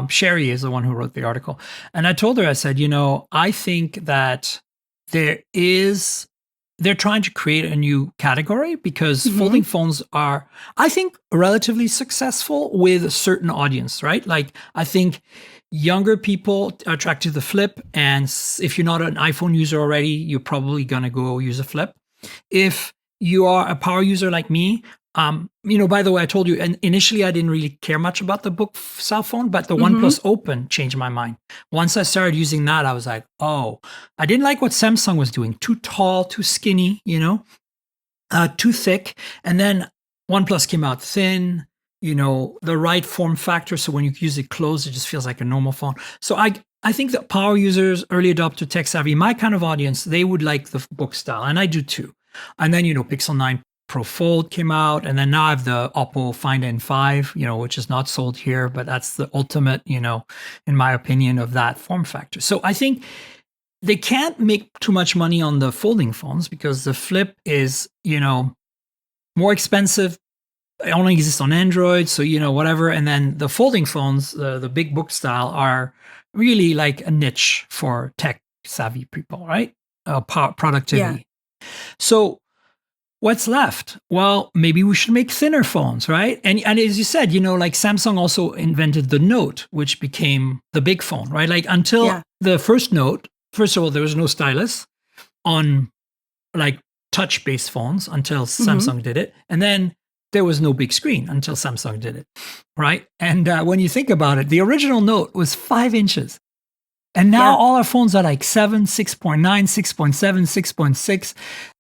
Sherry is the one who wrote the article. And I told her, I said, I think that they're trying to create a new category because folding phones are, I think, relatively successful with a certain audience, right? Like, I think younger people are attracted to the Flip. And if you're not an iPhone user already, you're probably going to go use a Flip. If you are a power user like me, by the way, I told you, and initially I didn't really care much about the book cell phone, but the OnePlus Open changed my mind. Once I started using that, I was like, oh, I didn't like what Samsung was doing. Too tall, too skinny, too thick. And then OnePlus came out thin, the right form factor. So when you use it closed, it just feels like a normal phone. So I think that power users, early adopter, tech savvy, my kind of audience, they would like the book style. And I do too. And then, Pixel 9 Pro Fold came out, and then now I have the Oppo Find N5, which is not sold here, but that's the ultimate, in my opinion, of that form factor. So I think they can't make too much money on the folding phones because the Flip is, more expensive. It only exists on Android, so, whatever. And then the folding phones, the big book style, are really like a niche for tech savvy people, right? Productivity. Yeah. So what's left? Well, maybe we should make thinner phones, right? And as you said, like Samsung also invented the Note, which became the big phone, right? Like until the first Note, first of all, there was no stylus on like touch-based phones until Samsung did it. And then there was no big screen until Samsung did it, right? And when you think about it, the original Note was 5 inches. And now all our phones are like 7, 6.9, 6.7,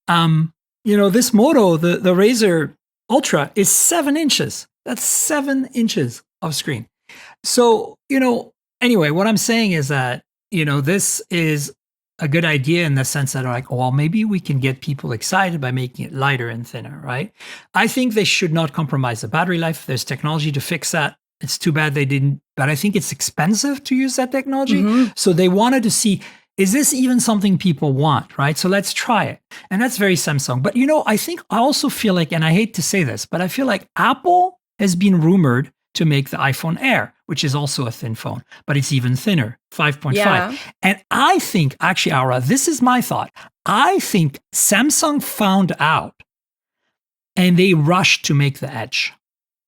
6.6. This Moto, the Razr Ultra, is 7 inches. That's 7 inches of screen. So, anyway, what I'm saying is that, this is a good idea in the sense that like, well, maybe we can get people excited by making it lighter and thinner, right? I think they should not compromise the battery life. There's technology to fix that. It's too bad they didn't, but I think it's expensive to use that technology. So they wanted to see, is this even something people want, right? So let's try it. And that's very Samsung. But, I also feel like, and I hate to say this, but I feel like Apple has been rumored to make the iPhone Air, which is also a thin phone, but it's even thinner, 5.5. Yeah. And I think, actually, Aura, this is my thought. I think Samsung found out and they rushed to make the Edge.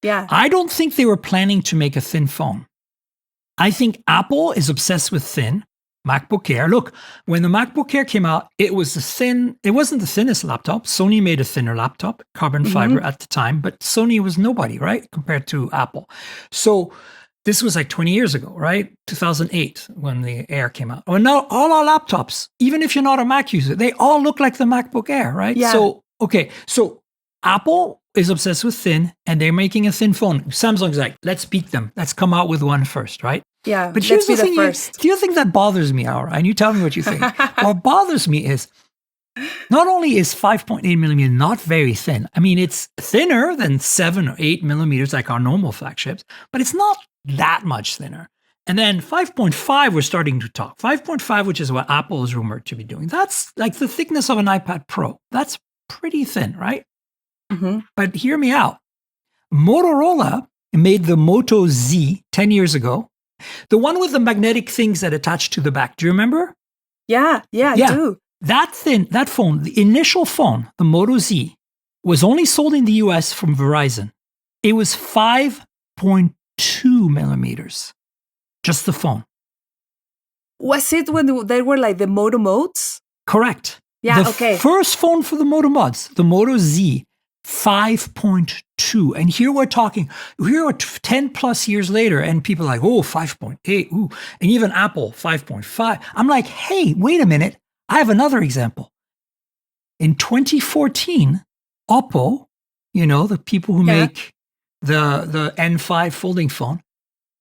Yeah. I don't think they were planning to make a thin phone. I think Apple is obsessed with thin. MacBook Air. Look, when the MacBook Air came out, it wasn't the thinnest laptop. Sony made a thinner laptop, carbon fiber at the time, but Sony was nobody, right? Compared to Apple. So this was like 20 years ago, right? 2008 when the Air came out. Well, now all our laptops, even if you're not a Mac user, they all look like the MacBook Air, right? Yeah. So, so Apple is obsessed with thin and they're making a thin phone. Samsung's like, let's beat them. Let's come out with one first, right? Yeah, but here's the thing. Do you think that bothers me, Aura? And you tell me what you think. What bothers me is not only is 5.8 millimeter not very thin. I mean, it's thinner than 7 or 8 millimeters like our normal flagships, but it's not that much thinner. And then 5.5, we're starting to talk. 5.5, which is what Apple is rumored to be doing. That's like the thickness of an iPad Pro. That's pretty thin, right? But hear me out. Motorola made the Moto Z 10 years ago. The one with the magnetic things that attach to the back. Do you remember? Yeah, I do. That phone, the initial phone, the Moto Z, was only sold in the US from Verizon. It was 5.2 millimeters. Just the phone. Was it when they were like the Moto modes? Correct. Yeah, the first phone for the Moto mods, the Moto Z 5.2. And here we're 10 plus years later, and people are like, oh, 5.8. Ooh. And even Apple 5.5. I'm like, hey, wait a minute. I have another example. In 2014, Oppo, the people who make the N5 folding phone,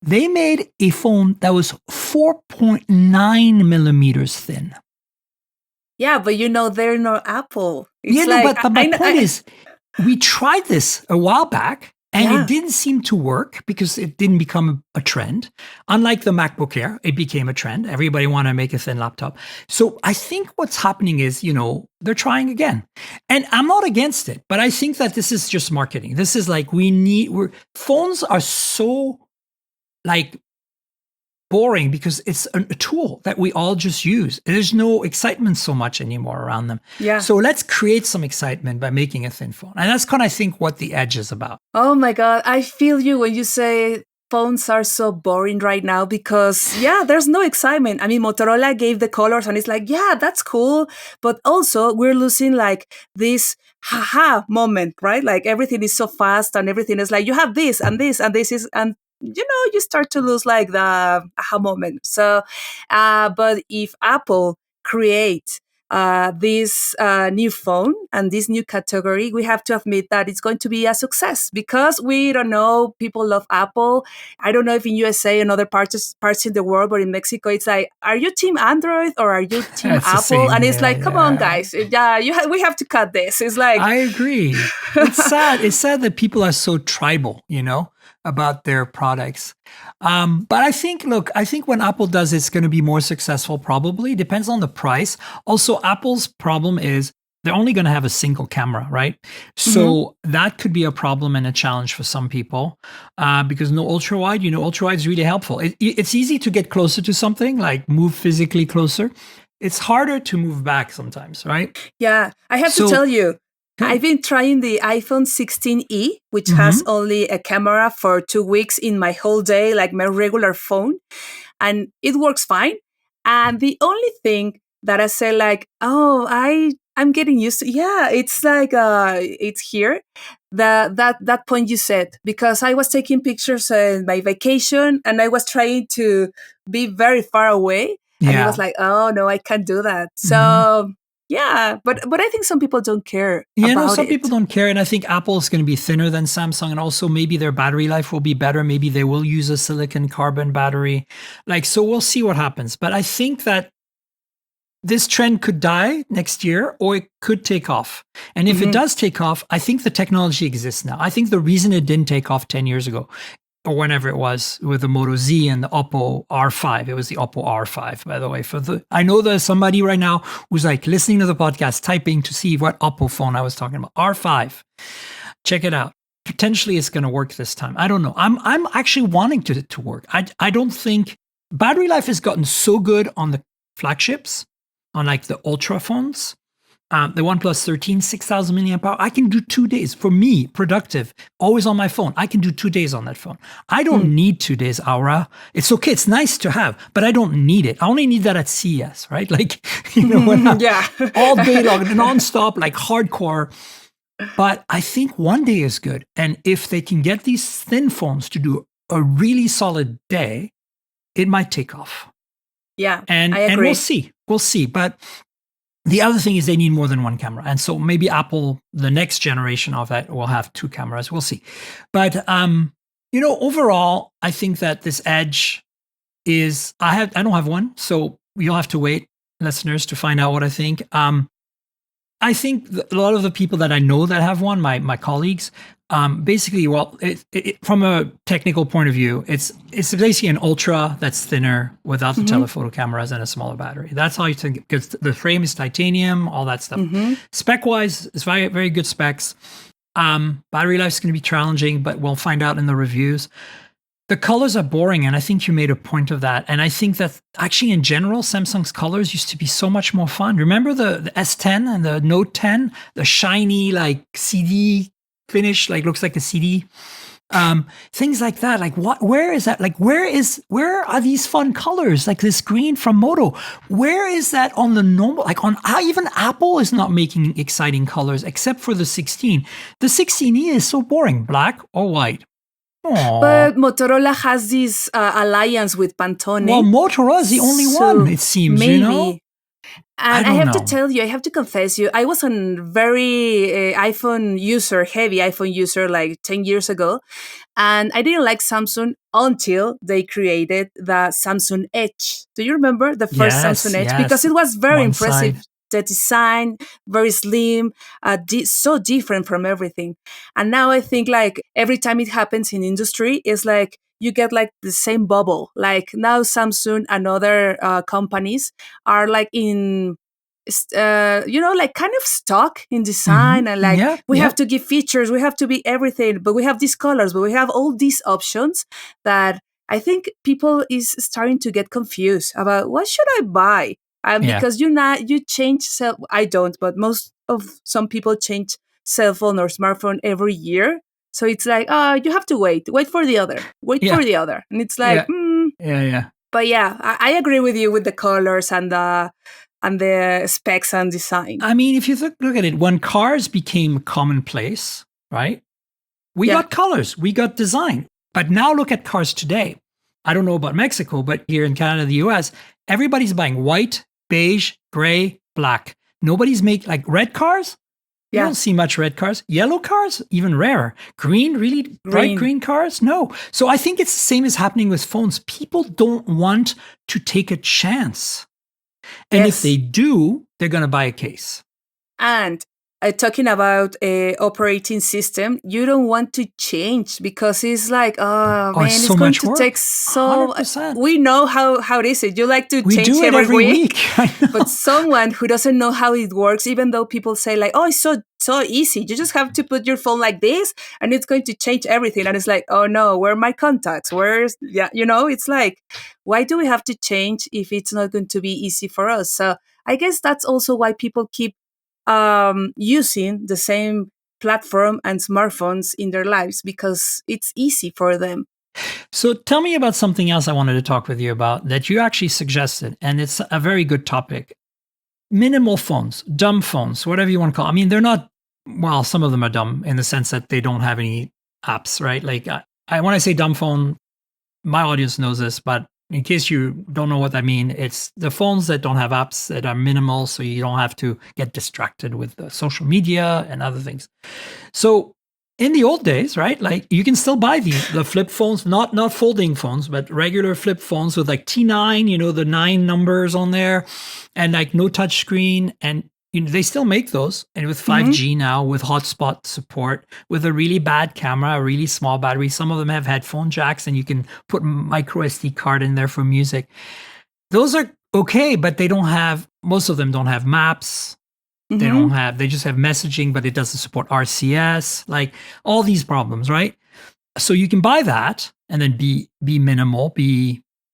they made a phone that was 4.9 millimeters thin. Yeah, but they're not Apple. It's but my point is, we tried this a while back, and it didn't seem to work because it didn't become a trend. Unlike the MacBook Air, it became a trend. Everybody wanted to make a thin laptop. So I think what's happening is, they're trying again. And I'm not against it, but I think that this is just marketing. This is like, phones are so boring because it's a tool that we all just use. There's no excitement so much anymore around them. Yeah. So let's create some excitement by making a thin phone. And that's kind of, I think, what the Edge is about. Oh my God. I feel you when you say phones are so boring right now because, there's no excitement. I mean, Motorola gave the colors and it's like, that's cool. But also we're losing this haha moment, right? Like everything is so fast and everything is like, you have this and this and this is, and you start to lose the aha moment. So, but if Apple create this new phone and this new category, we have to admit that it's going to be a success because we don't know, people love Apple. I don't know if in USA and other parts in the world, but in Mexico, it's like, are you team Android or are you team Apple? And it's like, come on, guys, we have to cut this. It's like, I agree. It's sad. It's sad that people are so tribal, about their products. But I think when Apple does, it's going to be more successful, probably. Depends on the price. Also, Apple's problem is they're only going to have a single camera, right? So that could be a problem and a challenge for some people because no ultra wide, ultra wide is really helpful. It's easy to get closer to something, like move physically closer. It's harder to move back sometimes, right? Yeah, I have to tell you, I've been trying the iPhone 16e, which has only a camera for 2 weeks in my whole day, like my regular phone. And it works fine. And the only thing that I say I'm getting used to, it's like, it's here. That point you said, because I was taking pictures in my vacation and I was trying to be very far away. And it was like, oh no, I can't do that. So but I think some people don't care about some people don't care. And I think Apple is going to be thinner than Samsung. And also maybe their battery life will be better. Maybe they will use a silicon carbon battery. So we'll see what happens. But I think that this trend could die next year or it could take off. And if it does take off, I think the technology exists now. I think the reason it didn't take off 10 years ago or whenever it was with the Moto Z and the Oppo R5. It was the Oppo R5, by the way. I know there's somebody right now who's listening to the podcast, typing to see what Oppo phone I was talking about. R5. Check it out. Potentially it's going to work this time. I don't know. I'm actually wanting to work. I don't think battery life has gotten so good on the flagships, on the Ultra phones. The OnePlus 13, 6,000 milliamp hour. I can do 2 days. For me, productive, always on my phone. I can do 2 days on that phone. I don't need 2 days, Aura. It's okay. It's nice to have, but I don't need it. I only need that at CES, right? All day long, nonstop, hardcore. But I think 1 day is good. And if they can get these thin phones to do a really solid day, it might take off. Yeah, and I agree. And we'll see. But the other thing is they need more than one camera. And so maybe Apple, the next generation of that, will have 2 cameras. We'll see. But, overall, I think that this Edge is, I don't have one. So you'll have to wait, listeners, to find out what I think. I think a lot of the people that I know that have one, my colleagues, basically, from a technical point of view, it's basically an Ultra that's thinner without the telephoto cameras and a smaller battery. That's how you think, because the frame is titanium, all that stuff. Spec-wise, it's very, very good specs. Battery life is going to be challenging, but we'll find out in the reviews. The colors are boring, and I think you made a point of that. And I think that actually, in general, Samsung's colors used to be so much more fun. Remember the S10 and the Note 10? The shiny, CD finish, looks like a CD. things like that. Like where is that? Like where are these fun colors? Like this green from Moto. Where is that on the normal? Like even Apple is not making exciting colors except for the 16. The 16E is so boring. Black or white. Aww. But Motorola has this alliance with Pantone. Well, Motorola is the only one, it seems, maybe. you know? And I have to tell you, I have to confess you, I was a very heavy iPhone user like 10 years ago. And I didn't like Samsung until they created the Samsung Edge. Do you remember the first Samsung Edge? Yes. Because it was very impressive. The design, very slim, so different from everything. And now I think like every time it happens in industry, it's like you get like the same bubble. Like now Samsung and other companies are like in, like kind of stuck in design and like we have to give features, we have to be everything, but we have these colors, but we have all these options that I think people is starting to get confused about what should I buy? Because you change I don't, but some people change cell phone or smartphone every year. So it's like, you have to wait for the other, for the other. And it's like, But yeah, I agree with you with the colors and the specs and design. I mean, if you look at it, when cars became commonplace, right? We got colors, we got design. But now look at cars today. I don't know about Mexico, but here in Canada, the US, everybody's buying white, beige, gray, black. Nobody's like red cars. You don't see much red cars. Yellow cars, even rarer. Green, really bright green cars? No. So I think it's the same as happening with phones. People don't want to take a chance. And if they do, they're going to buy a case. And talking about operating system, you don't want to change because it's like, it's going to take so. 100%. We know how it is. You like to change do it every week. But someone who doesn't know how it works, even though people say like, oh, it's so easy. You just have to put your phone like this, and it's going to change everything. And it's like, oh no, where are my contacts? It's like, why do we have to change if it's not going to be easy for us? So I guess that's also why people keep using the same platform and smartphones in their lives because it's easy for them. So tell me about something else I wanted to talk with you about that you actually suggested, and it's a very good topic. Minimal phones, dumb phones, whatever you want to call it. I mean, they're not, well, some of them are dumb in the sense that they don't have any apps, right? Like when I say dumb phone, my audience knows this, but in case you don't know what I mean, it's the phones that don't have apps, that are minimal, so you don't have to get distracted with the social media and other things. So in the old days, right, like you can still buy the flip phones, not folding phones, but regular flip phones with like T9, the 9 numbers on there, and like no touch screen. And they still make those, and with 5G now, with hotspot support, with a really bad camera, a really small battery. Some of them have headphone jacks, and you can put micro SD card in there for music. Those are okay, but most of them don't have maps. They just have messaging, but it doesn't support RCS, like all these problems, right? So you can buy that and then be minimal,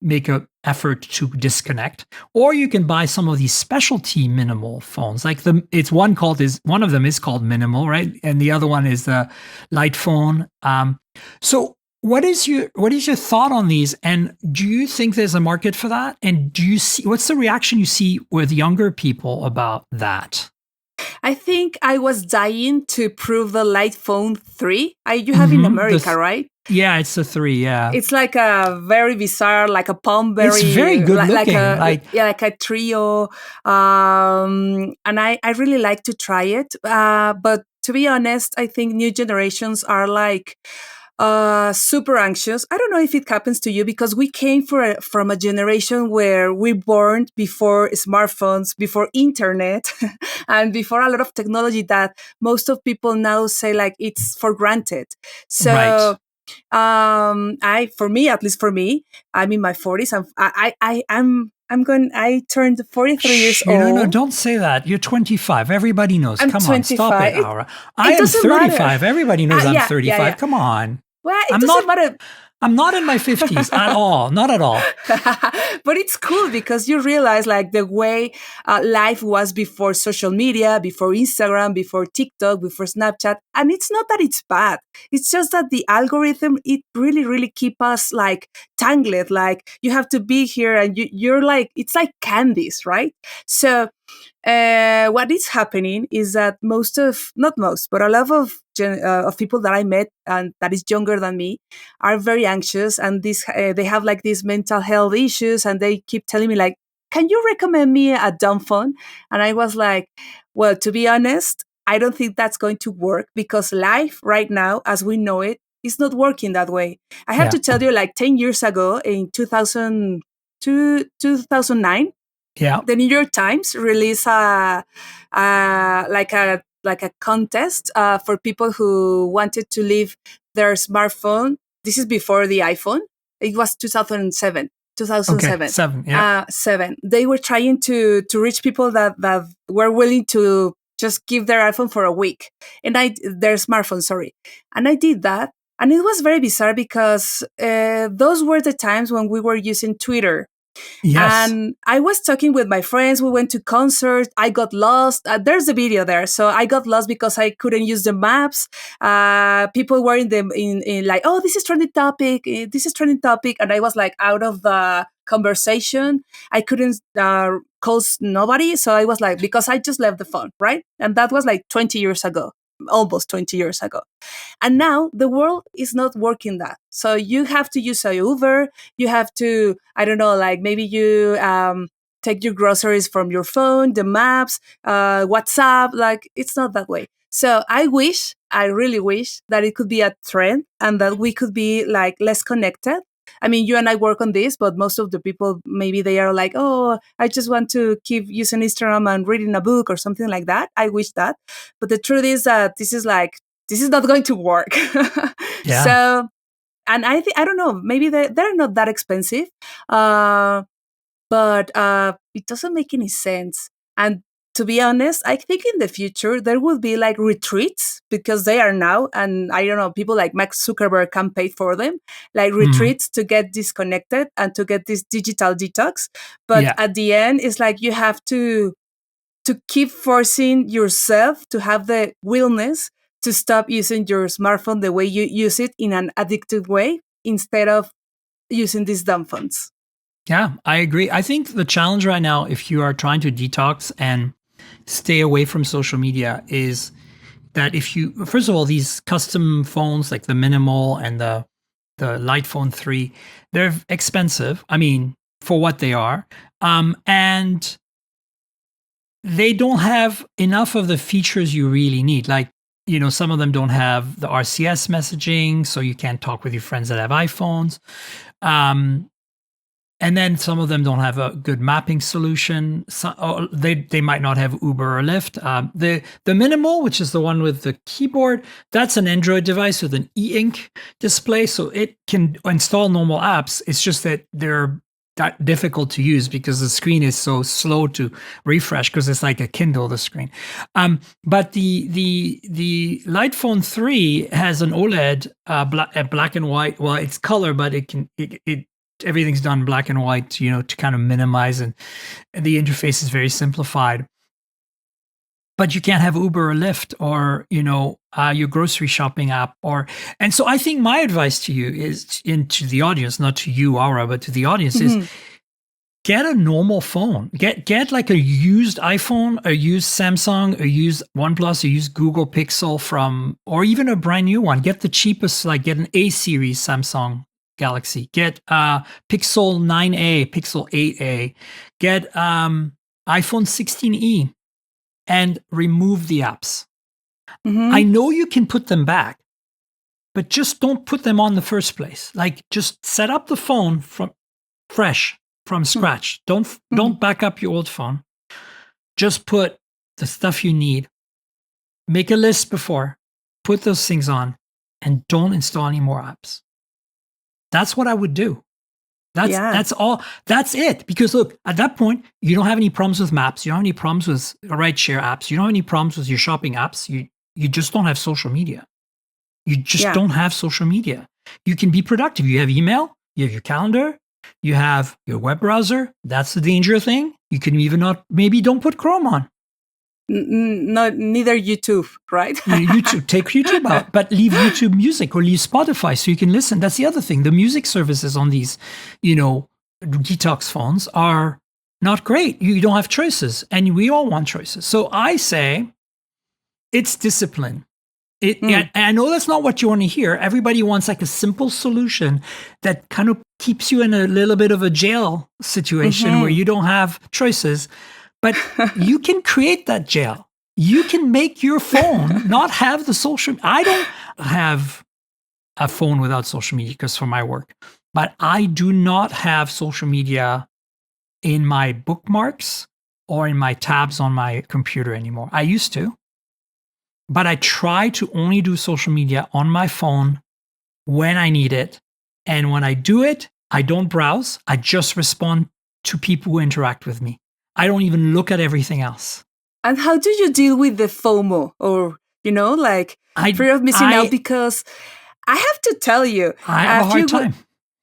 make an effort to disconnect, or you can buy some of these specialty minimal phones. Like one of them is called minimal, right? And the other one is the light phone. So what is your thought on these? And do you think there's a market for that? And what's the reaction you see with younger people about that? I think I was dying to prove the Light Phone 3. You have in America, right? Yeah, it's a 3, yeah. It's like a very bizarre, like a palm berry. It's very good looking. Like a trio. And I really like to try it. But to be honest, I think new generations are like super anxious. I don't know if it happens to you because we came from a generation where we born before smartphones, before internet, and before a lot of technology that most of people now say like it's for granted. So. Right. At least for me, I'm in my 40s. I turned 43 years old. No, don't say that. You're 25. Everybody knows. I'm Come 25. On, stop it, Aura. I am 35. Everybody knows I'm 35. Yeah. Come on. Well, it doesn't matter. I'm not in my 50s at all. Not at all. But it's cool because you realize like the way life was before social media, before Instagram, before TikTok, before Snapchat. And it's not that it's bad. It's just that the algorithm, it really, really keep us like tangled. Like you have to be here and you're like, it's like candies, right? So what is happening is that not most, but a lot of people that I met and that is younger than me are very anxious, and they have like these mental health issues, and they keep telling me like, "Can you recommend me a dumb phone?" And I was like, "Well, to be honest, I don't think that's going to work because life right now, as we know it, is not working that way." I have to tell you, like 10 years ago, in 2009. Yeah. The New York Times released a contest for people who wanted to leave their smartphone. This is before the iPhone. It was 2007. 2007. Okay, 7. Yeah. 7. They were trying to reach people that were willing to just give their iPhone for a week, and their smartphone. Sorry, and I did that, and it was very bizarre because those were the times when we were using Twitter. Yes. And I was talking with my friends. We went to concerts. I got lost. There's a video there. So I got lost because I couldn't use the maps. People were in like, oh, this is trending topic. This is trending topic. And I was like out of the conversation. I couldn't call nobody. So I was like, because I just left the phone, right? And that was like 20 years ago, almost 20 years ago. And now the world is not working that. So you have to use a Uber. You have to, I don't know, like maybe you take your groceries from your phone, the maps, WhatsApp. Like it's not that way. So I really wish that it could be a trend and that we could be like less connected. I mean, you and I work on this, but most of the people, maybe they are like, oh, I just want to keep using Instagram and reading a book or something like that. I wish that. But the truth is that this is not going to work. Yeah. So, and I don't know, maybe they're not that expensive, but it doesn't make any sense. And to be honest, I think in the future there will be like retreats because they are now, and I don't know, people like Mark Zuckerberg can pay for them, like retreats to get disconnected and to get this digital detox. But at the end, it's like you have to keep forcing yourself to have the willingness to stop using your smartphone the way you use it in an addictive way instead of using these dumb phones. Yeah, I agree. I think the challenge right now, if you are trying to detox and stay away from social media, is that first of all, these custom phones like the Minimal and the Light Phone 3, they're expensive. I mean, for what they are. And they don't have enough of the features you really need. Like, some of them don't have the RCS messaging, so you can't talk with your friends that have iPhones. And then some of them don't have a good mapping solution. So, they might not have Uber or Lyft. The Minimal, which is the one with the keyboard, that's an Android device with an e-ink display, so it can install normal apps. It's just that they're that difficult to use because the screen is so slow to refresh because it's like a Kindle, the screen. But the Light Phone 3 has an OLED black and white. Well, it's color, but everything's done black and white, to kind of minimize, and the interface is very simplified. But you can't have Uber or Lyft or, your grocery shopping app and so I think my advice to you is, to the audience, not to you, Aura, but to the audience is get a normal phone. Get like a used iPhone, a used Samsung, a used OnePlus, a used Google Pixel or even a brand new one. Get the cheapest, like get an A series Samsung Galaxy. Get Pixel 9a, Pixel 8a. Get iPhone 16e. And remove the apps. I know you can put them back, but just don't put them on the first place. Like, just set up the phone from scratch. Don't back up your old phone. Just put the stuff you need. Make a list before. Put those things on, and don't install any more apps. That's what I would do. That's all. That's it. Because look, at that point, you don't have any problems with maps. You don't have any problems with rideshare apps. You don't have any problems with your shopping apps. You just don't have social media. You just don't have social media. you can be productive. You have email, you have your calendar, you have your web browser. That's the danger thing. You can even maybe don't put Chrome on. Neither YouTube, right? Take YouTube out, but leave YouTube Music or leave Spotify so you can listen. That's the other thing. The music services on these, detox phones are not great. You don't have choices, and we all want choices. So I say it's discipline. And I know that's not what you want to hear. Everybody wants like a simple solution that kind of keeps you in a little bit of a jail situation where you don't have choices. But you can create that jail. You can make your phone not have the social. I don't have a phone without social media because for my work, but I do not have social media in my bookmarks or in my tabs on my computer anymore. I used to, but I try to only do social media on my phone when I need it. And when I do it, I don't browse. I just respond to people who interact with me. I don't even look at everything else. And how do you deal with the FOMO or, fear of missing out? Because I have to tell you, I have a hard time.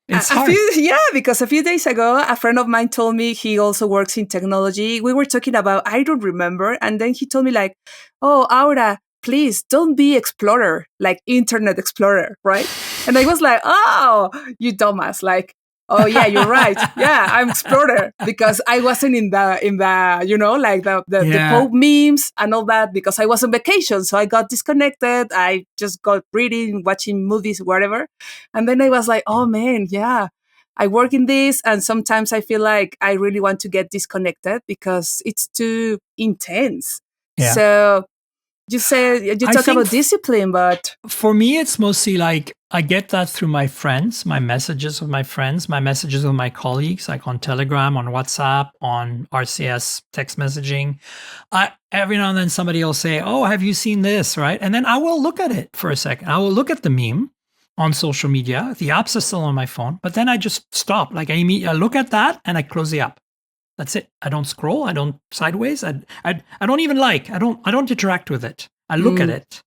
It's hard. Because a few days ago, a friend of mine told me he also works in technology. We were talking about, I don't remember. And then he told me like, oh, Aura, please don't be Explorer, like Internet Explorer, right? And I was like, oh, you dumbass, like, oh yeah, you're right. Yeah, I'm Explorer because I wasn't in the the Pope memes and all that because I was on vacation. So I got disconnected. I just got reading, watching movies, whatever. And then I was like, oh man, yeah, I work in this. And sometimes I feel like I really want to get disconnected because it's too intense. Yeah. So you talk about discipline, but for me, it's mostly like I get that through my friends, my messages with my friends, my messages with my colleagues, like on Telegram, on WhatsApp, on RCS text messaging. Every now and then somebody will say, oh, have you seen this, right? And then I will look at it for a second. I will look at the meme on social media. The apps are still on my phone, but then I just stop. Like I look at that and I close the app. That's it. I don't scroll. I don't sideways. I don't even I don't interact with it. I look at it.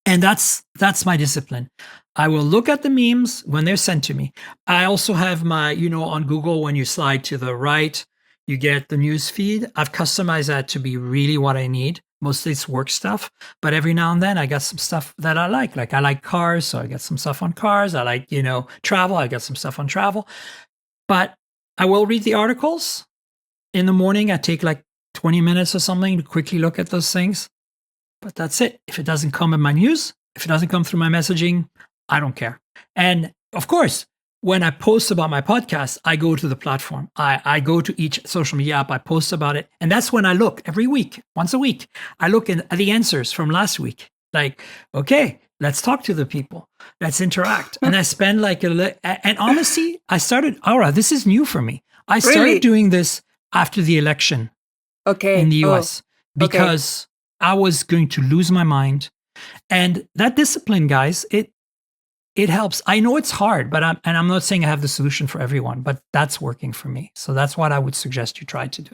And that's my discipline. I will look at the memes when they're sent to me. I also have my, on Google, when you slide to the right, you get the news feed. I've customized that to be really what I need. Mostly it's work stuff, but every now and then I got some stuff that I like. Like I like cars, so I get some stuff on cars. I like, travel. I got some stuff on travel. But I will read the articles in the morning. I take like 20 minutes or something to quickly look at those things. But that's it. If it doesn't come in my news, if it doesn't come through my messaging, I don't care. And of course, when I post about my podcast, I go to the platform. I go to each social media app. I post about it. And that's when I look every week, once a week. I look at the answers from last week. Like, okay, let's talk to the people. Let's interact. And I spend and honestly, I started, Aura, this is new for me. I started doing this after the election in the US because I was going to lose my mind. And that discipline, guys, it helps. I know it's hard, but I'm not saying I have the solution for everyone, but that's working for me. So that's what I would suggest you try to do.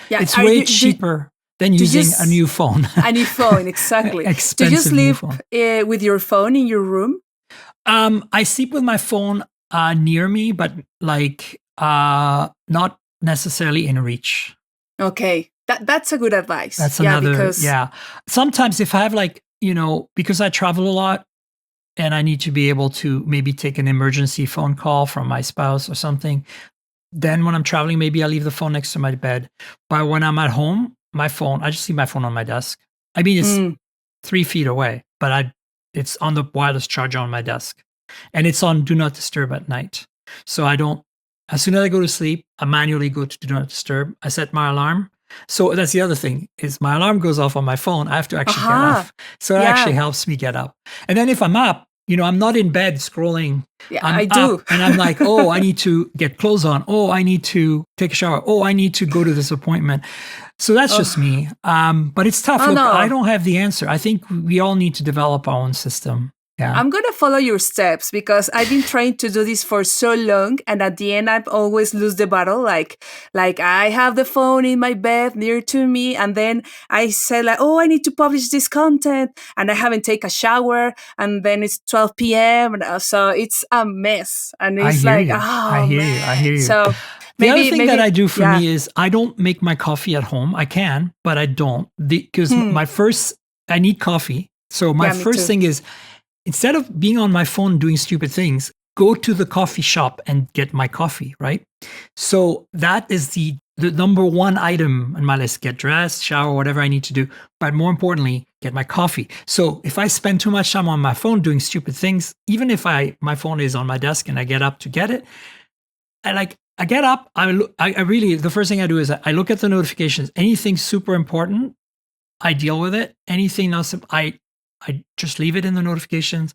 Yeah, it's way cheaper than using a new phone. A new phone, exactly. Do you sleep with your phone in your room? I sleep with my phone near me, but not necessarily in reach. Okay. That's a good advice. That's another, Sometimes if I have because I travel a lot and I need to be able to maybe take an emergency phone call from my spouse or something, then when I'm traveling, maybe I leave the phone next to my bed. But when I'm at home, I just leave my phone on my desk. I mean, it's 3 feet away, but it's on the wireless charger on my desk. And it's on Do Not Disturb at night. So as soon as I go to sleep, I manually go to Do Not Disturb. I set my alarm. So that's the other thing is my alarm goes off on my phone. I have to actually get up. So it actually helps me get up. And then if I'm up, I'm not in bed scrolling. Yeah, I do. And I'm like, oh, I need to get clothes on. Oh, I need to take a shower. Oh, I need to go to this appointment. So that's just me. But it's tough. Look, I don't have the answer. I think we all need to develop our own system. I'm going to follow your steps because I've been trying to do this for so long. And at the end, I've always lose the battle. Like I have the phone in my bed near to me. And then I say like, oh, I need to publish this content. And I haven't taken a shower. And then it's 12 p.m. So it's a mess. And it's like, I hear you. So the other thing that I do for me is I don't make my coffee at home. I can, but I don't. Because I need coffee. So my first thing is, instead of being on my phone doing stupid things, go to the coffee shop and get my coffee, right? So that is the number one item on my list. Get dressed, shower, whatever I need to do. But more importantly, get my coffee. So if I spend too much time on my phone doing stupid things, even if my phone is on my desk and I get up to get it, I get up, I really, the first thing I do is I look at the notifications. Anything super important, I deal with it. Anything else, I just leave it in the notifications,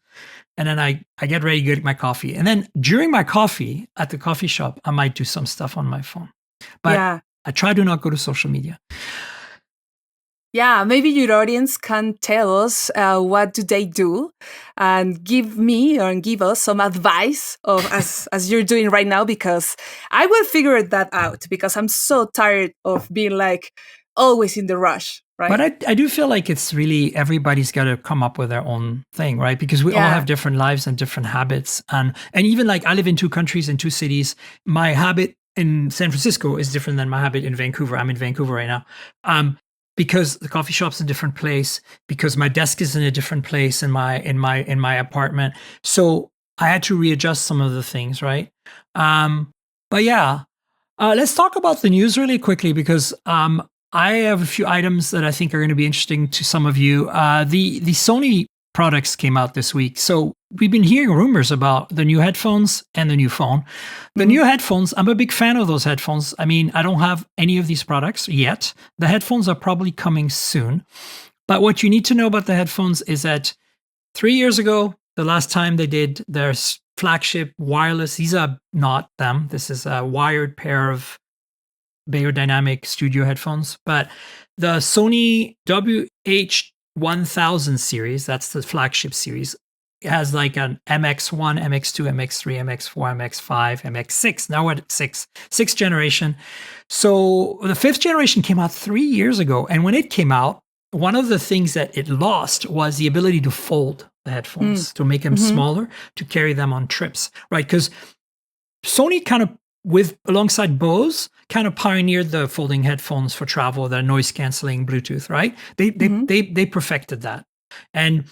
and then I get ready to get my coffee. And then during my coffee at the coffee shop, I might do some stuff on my phone. But I try to not go to social media. Yeah, maybe your audience can tell us what do they do and give me or give us some advice of as you're doing right now, because I will figure that out because I'm so tired of being like always in the rush. Right. But I do feel like it's really everybody's got to come up with their own thing, right? Because we all have different lives and different habits. And even like I live in 2 countries and 2 cities. My habit in San Francisco is different than my habit in Vancouver. I'm in Vancouver right now. Because the coffee shop's in a different place, because my desk is in a different place in my apartment. So I had to readjust some of the things, right? But yeah, let's talk about the news really quickly because I have a few items that I think are going to be interesting to some of you. The Sony products came out this week. So we've been hearing rumors about the new headphones and the new phone. The new headphones, I'm a big fan of those headphones. I mean, I don't have any of these products yet. The headphones are probably coming soon. But what you need to know about the headphones is that 3 years ago, the last time they did their flagship wireless, these are not them. This is a wired pair of Beyerdynamic studio headphones. But the Sony WH-1000 series, that's the flagship series, it has like an MX1, MX2, MX3, MX4, MX5, MX6. Now we're at sixth generation. So the 5th generation came out 3 years ago. And when it came out, one of the things that it lost was the ability to fold the headphones, to make them smaller, to carry them on trips, right? Because Sony kind of, alongside Bose, kind of pioneered the folding headphones for travel, the noise canceling Bluetooth, right? They perfected that. And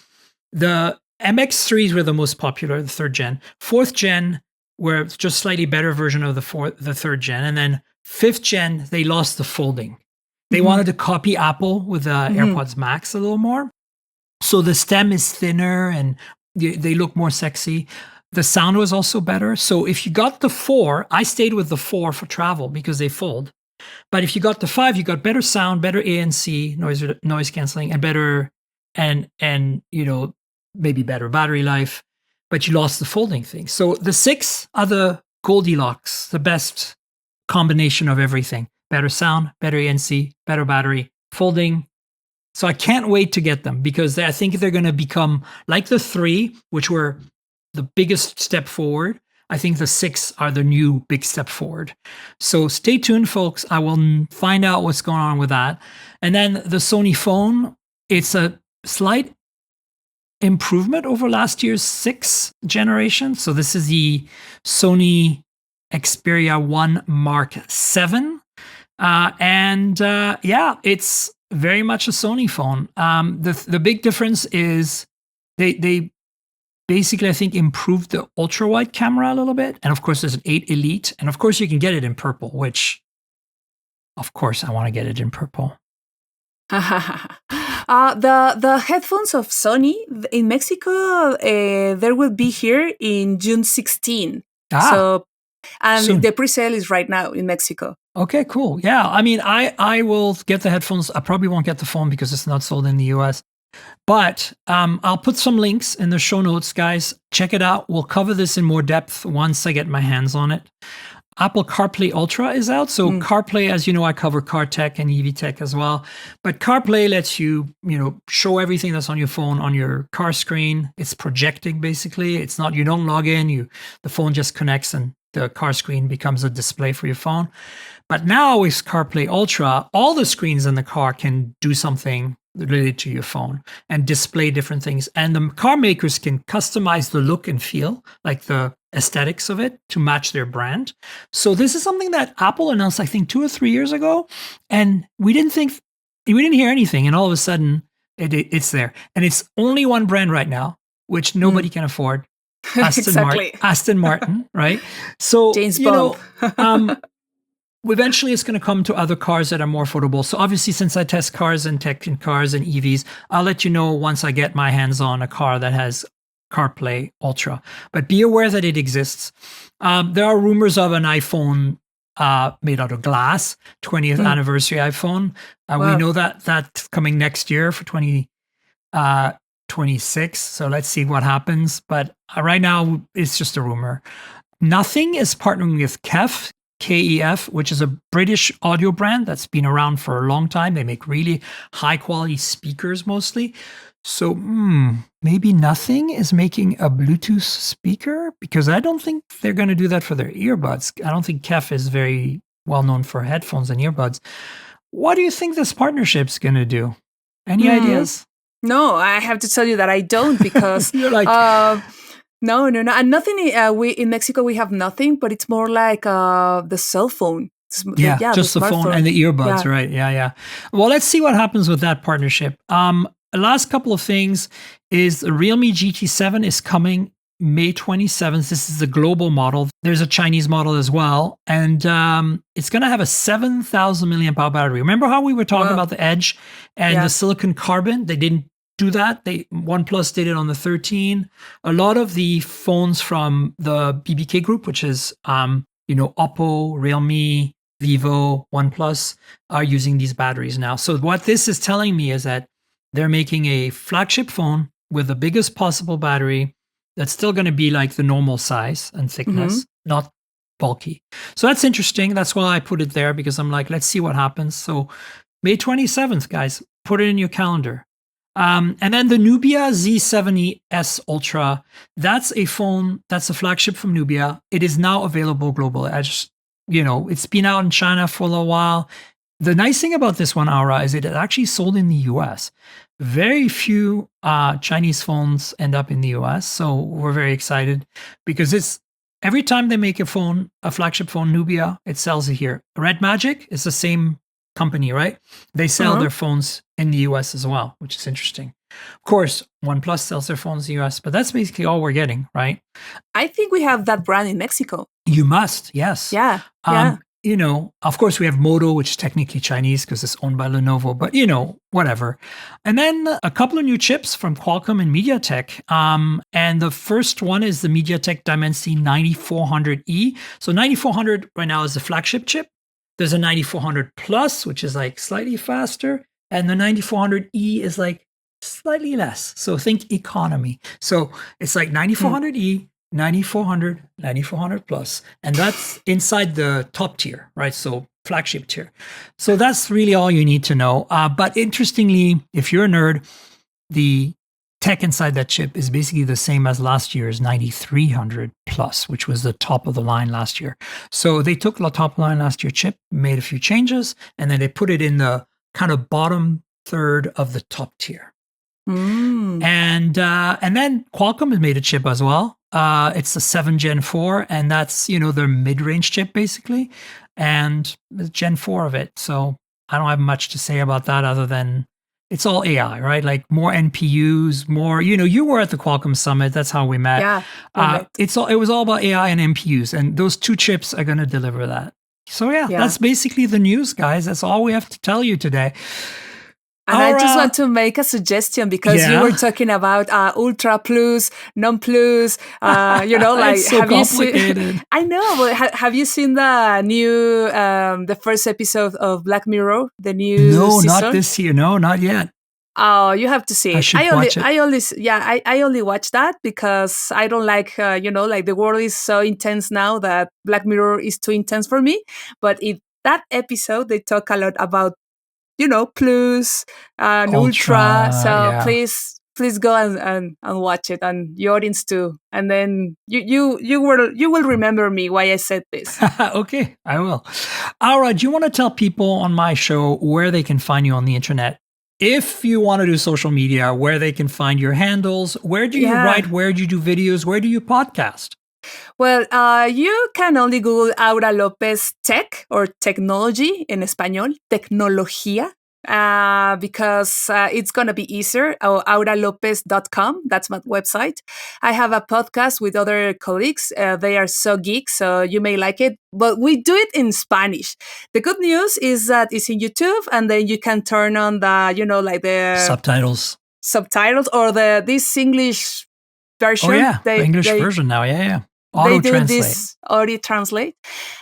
the MX3s were the most popular, the 3rd gen. 4th gen were just slightly better version of the 3rd gen. And then 5th gen, they lost the folding. They wanted to copy Apple with the AirPods Max a little more. So the stem is thinner and they look more sexy. The sound was also better. So if you got the 4, I stayed with the 4 for travel because they fold. But if you got the 5, you got better sound, better ANC, noise canceling, and better and maybe better battery life. But you lost the folding thing. So the 6 are the Goldilocks, the best combination of everything. Better sound, better ANC, better battery, folding. So I can't wait to get them because I think they're going to become like the 3, which were the biggest step forward. I think the 6 are the new big step forward. So stay tuned, folks. I will find out what's going on with that. And then the Sony phone, it's a slight improvement over last year's 6th generation. So this is the Sony Xperia 1 Mark 7. It's very much a Sony phone. The big difference is they basically, I think, improved the ultra wide camera a little bit. And of course, there's an 8 Elite. And of course, you can get it in purple, which, of course, I want to get it in purple. The headphones of Sony in Mexico, there will be here in June 16. So, and the pre-sale is right now in Mexico. Okay, cool. Yeah, I mean, I will get the headphones. I probably won't get the phone because it's not sold in the US. But I'll put some links in the show notes, guys. Check it out. We'll cover this in more depth once I get my hands on it. Apple CarPlay Ultra is out. So CarPlay, as you know, I cover car tech and EV tech as well. But CarPlay lets you, show everything that's on your phone on your car screen. It's projecting basically. It's not, you don't log in, the phone just connects and the car screen becomes a display for your phone. But now with CarPlay Ultra, all the screens in the car can do something related to your phone and display different things. And the car makers can customize the look and feel, like the aesthetics of it, to match their brand. So this is something that Apple announced, I think, 2 or 3 years ago. And we didn't hear anything. And all of a sudden it's there. And it's only one brand right now, which nobody can afford. Aston Martin, right? So, James Bond. Eventually it's going to come to other cars that are more affordable. So obviously, since I test cars and tech in cars and EVs, I'll let you know once I get my hands on a car that has CarPlay Ultra. But be aware that it exists. There are rumors of an iPhone made out of glass, 20th anniversary iPhone. Wow. We know that that's coming next year for 2026. So let's see what happens. But right now, it's just a rumor. Nothing is partnering with KEF, which is a British audio brand that's been around for a long time. They make really high quality speakers mostly. So maybe Nothing is making a Bluetooth speaker, because I don't think they're going to do that for their earbuds. I don't think KEF is very well known for headphones and earbuds. What do you think this partnership's going to do? Any ideas? No, I have to tell you that I don't, because you're like, No. And Nothing, in Mexico, we have Nothing, but it's more like the cell phone. Just the phone and the earbuds, right? Yeah. Well, let's see what happens with that partnership. The last couple of things is the Realme GT7 is coming May 27th. This is the global model. There's a Chinese model as well. And it's going to have a 7,000 milliamp hour battery. Remember how we were talking about the Edge and the silicon carbon? They didn't do that. OnePlus did it on the 13. A lot of the phones from the BBK group, which is Oppo, Realme, Vivo, OnePlus, are using these batteries now. So what this is telling me is that they're making a flagship phone with the biggest possible battery that's still going to be like the normal size and thickness, not bulky. So that's interesting. That's why I put it there, because I'm like, let's see what happens. So May 27th, guys, put it in your calendar. And then the Nubia Z70S Ultra, that's a phone, that's a flagship from Nubia. It is now available globally. It's been out in China for a while. The nice thing about this one, Aura, is it actually sold in the US. Very few Chinese phones end up in the US. So we're very excited, because every time they make a flagship phone, Nubia, it sells it here. Red Magic is the same company, right? They sell their phones in the US as well, which is interesting. Of course, OnePlus sells their phones in the US, but that's basically all we're getting, right? I think we have that brand in Mexico. You must, yes. Yeah. Of course, we have Moto, which is technically Chinese because it's owned by Lenovo, but whatever. And then a couple of new chips from Qualcomm and MediaTek. And the first one is the MediaTek Dimensity 9400E. So 9400 right now is the flagship chip. There's a 9400 Plus, which is like slightly faster. And the 9400E is like slightly less. So think economy. So it's like 9400E, 9400, 9400 Plus. And that's inside the top tier, right? So flagship tier. So that's really all you need to know. But interestingly, if you're a nerd, the tech inside that chip is basically the same as last year's 9300 Plus, which was the top of the line last year. So they took the top line last year chip, made a few changes, and then they put it in the kind of bottom third of the top tier. And then Qualcomm has made a chip as well. It's the 7 Gen 4, and that's, their mid-range chip basically, and the Gen 4 of it. So I don't have much to say about that other than it's all AI, right? Like more NPUs, more, you were at the Qualcomm Summit. That's how we met. Yeah. It was all about AI and NPUs, and those two chips are going to deliver that. So yeah, that's basically the news, guys. That's all we have to tell you today. And I just want to make a suggestion, because you were talking about Ultra Plus, Non Plus, like it's so complicated. I know, but have you seen the new, the first episode of Black Mirror, the new season? Not this year. No, not yet. Oh, you have to see it. I only watch that because I don't like, like the world is so intense now that Black Mirror is too intense for me. But in that episode, they talk a lot about, Plus and Ultra. So please go and watch it, and your audience too. And then you will remember me why I said this. Okay, I will. Aura, do you want to tell people on my show where they can find you on the internet? If you want to do social media, where they can find your handles, where do you write, where do you do videos, where do you podcast? Well, you can only Google Aura López Tech or technology in español, tecnología, because it's going to be easier. auralopez.com, that's my website. I have a podcast with other colleagues. They are so geek, so you may like it, but we do it in Spanish. The good news is that it's in YouTube, and then you can turn on the, like the subtitles or this English version. Oh yeah, the English version now. Yeah. Auto translate,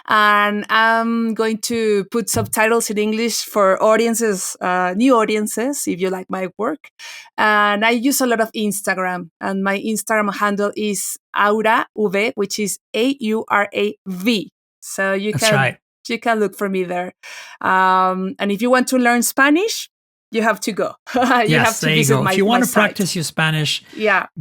and I'm going to put subtitles in English for audiences, new audiences, if you like my work. And I use a lot of Instagram, and my Instagram handle is Aura V, which is AURAV. So you can look for me there. And if you want to learn Spanish, you have to go. You have to visit my If you want to site. practice your Spanish,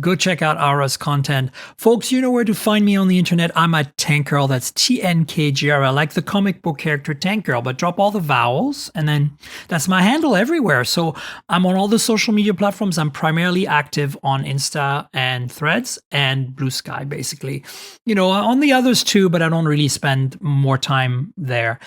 go check out Aura's content. Folks, you know where to find me on the internet. I'm at Tank Girl. That's TNKGRL, like the comic book character Tank Girl, but drop all the vowels, and then that's my handle everywhere. So I'm on all the social media platforms. I'm primarily active on Insta and Threads and Blue Sky, basically. On the others too, but I don't really spend more time there.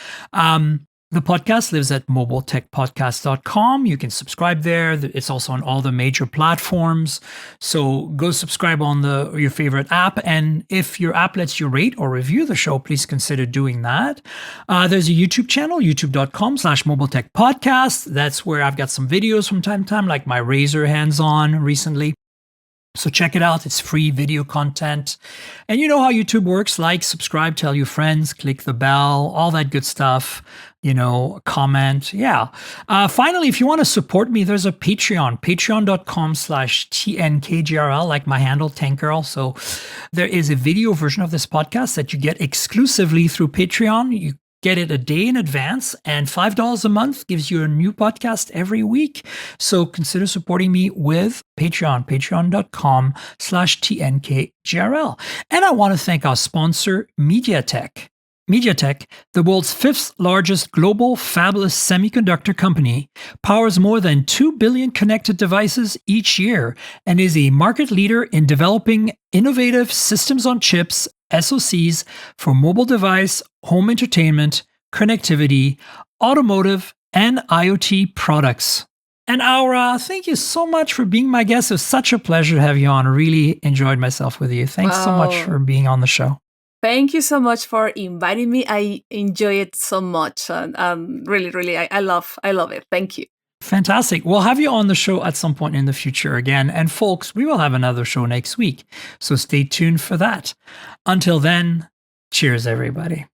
The podcast lives at mobiletechpodcast.com. You can subscribe there. It's also on all the major platforms. So go subscribe on your favorite app. And if your app lets you rate or review the show, please consider doing that. There's a YouTube channel, youtube.com/mobiletechpodcast. That's where I've got some videos from time to time, like my Razer hands-on recently. So check it out. It's free video content. And you know how YouTube works. Like, subscribe, tell your friends, click the bell, all that good stuff. Comment. Yeah. Finally, if you want to support me, there's a Patreon, patreon.com/TNKGRL, like my handle, Tank Girl. So there is a video version of this podcast that you get exclusively through Patreon. You get it a day in advance, and $5 a month gives you a new podcast every week. So consider supporting me with Patreon, patreon.com/TNKGRL. And I want to thank our sponsor, MediaTek. MediaTek, the world's fifth largest global fabless semiconductor company, powers more than 2 billion connected devices each year and is a market leader in developing innovative systems on chips, SoCs, for mobile device, home entertainment, connectivity, automotive, and IoT products. And Aura, thank you so much for being my guest. It was such a pleasure to have you on. I really enjoyed myself with you. Thanks so much for being on the show. Thank you so much for inviting me. I enjoy it so much. And really, I love it. Thank you. Fantastic. We'll have you on the show at some point in the future again. And folks, we will have another show next week. So stay tuned for that. Until then, cheers, everybody.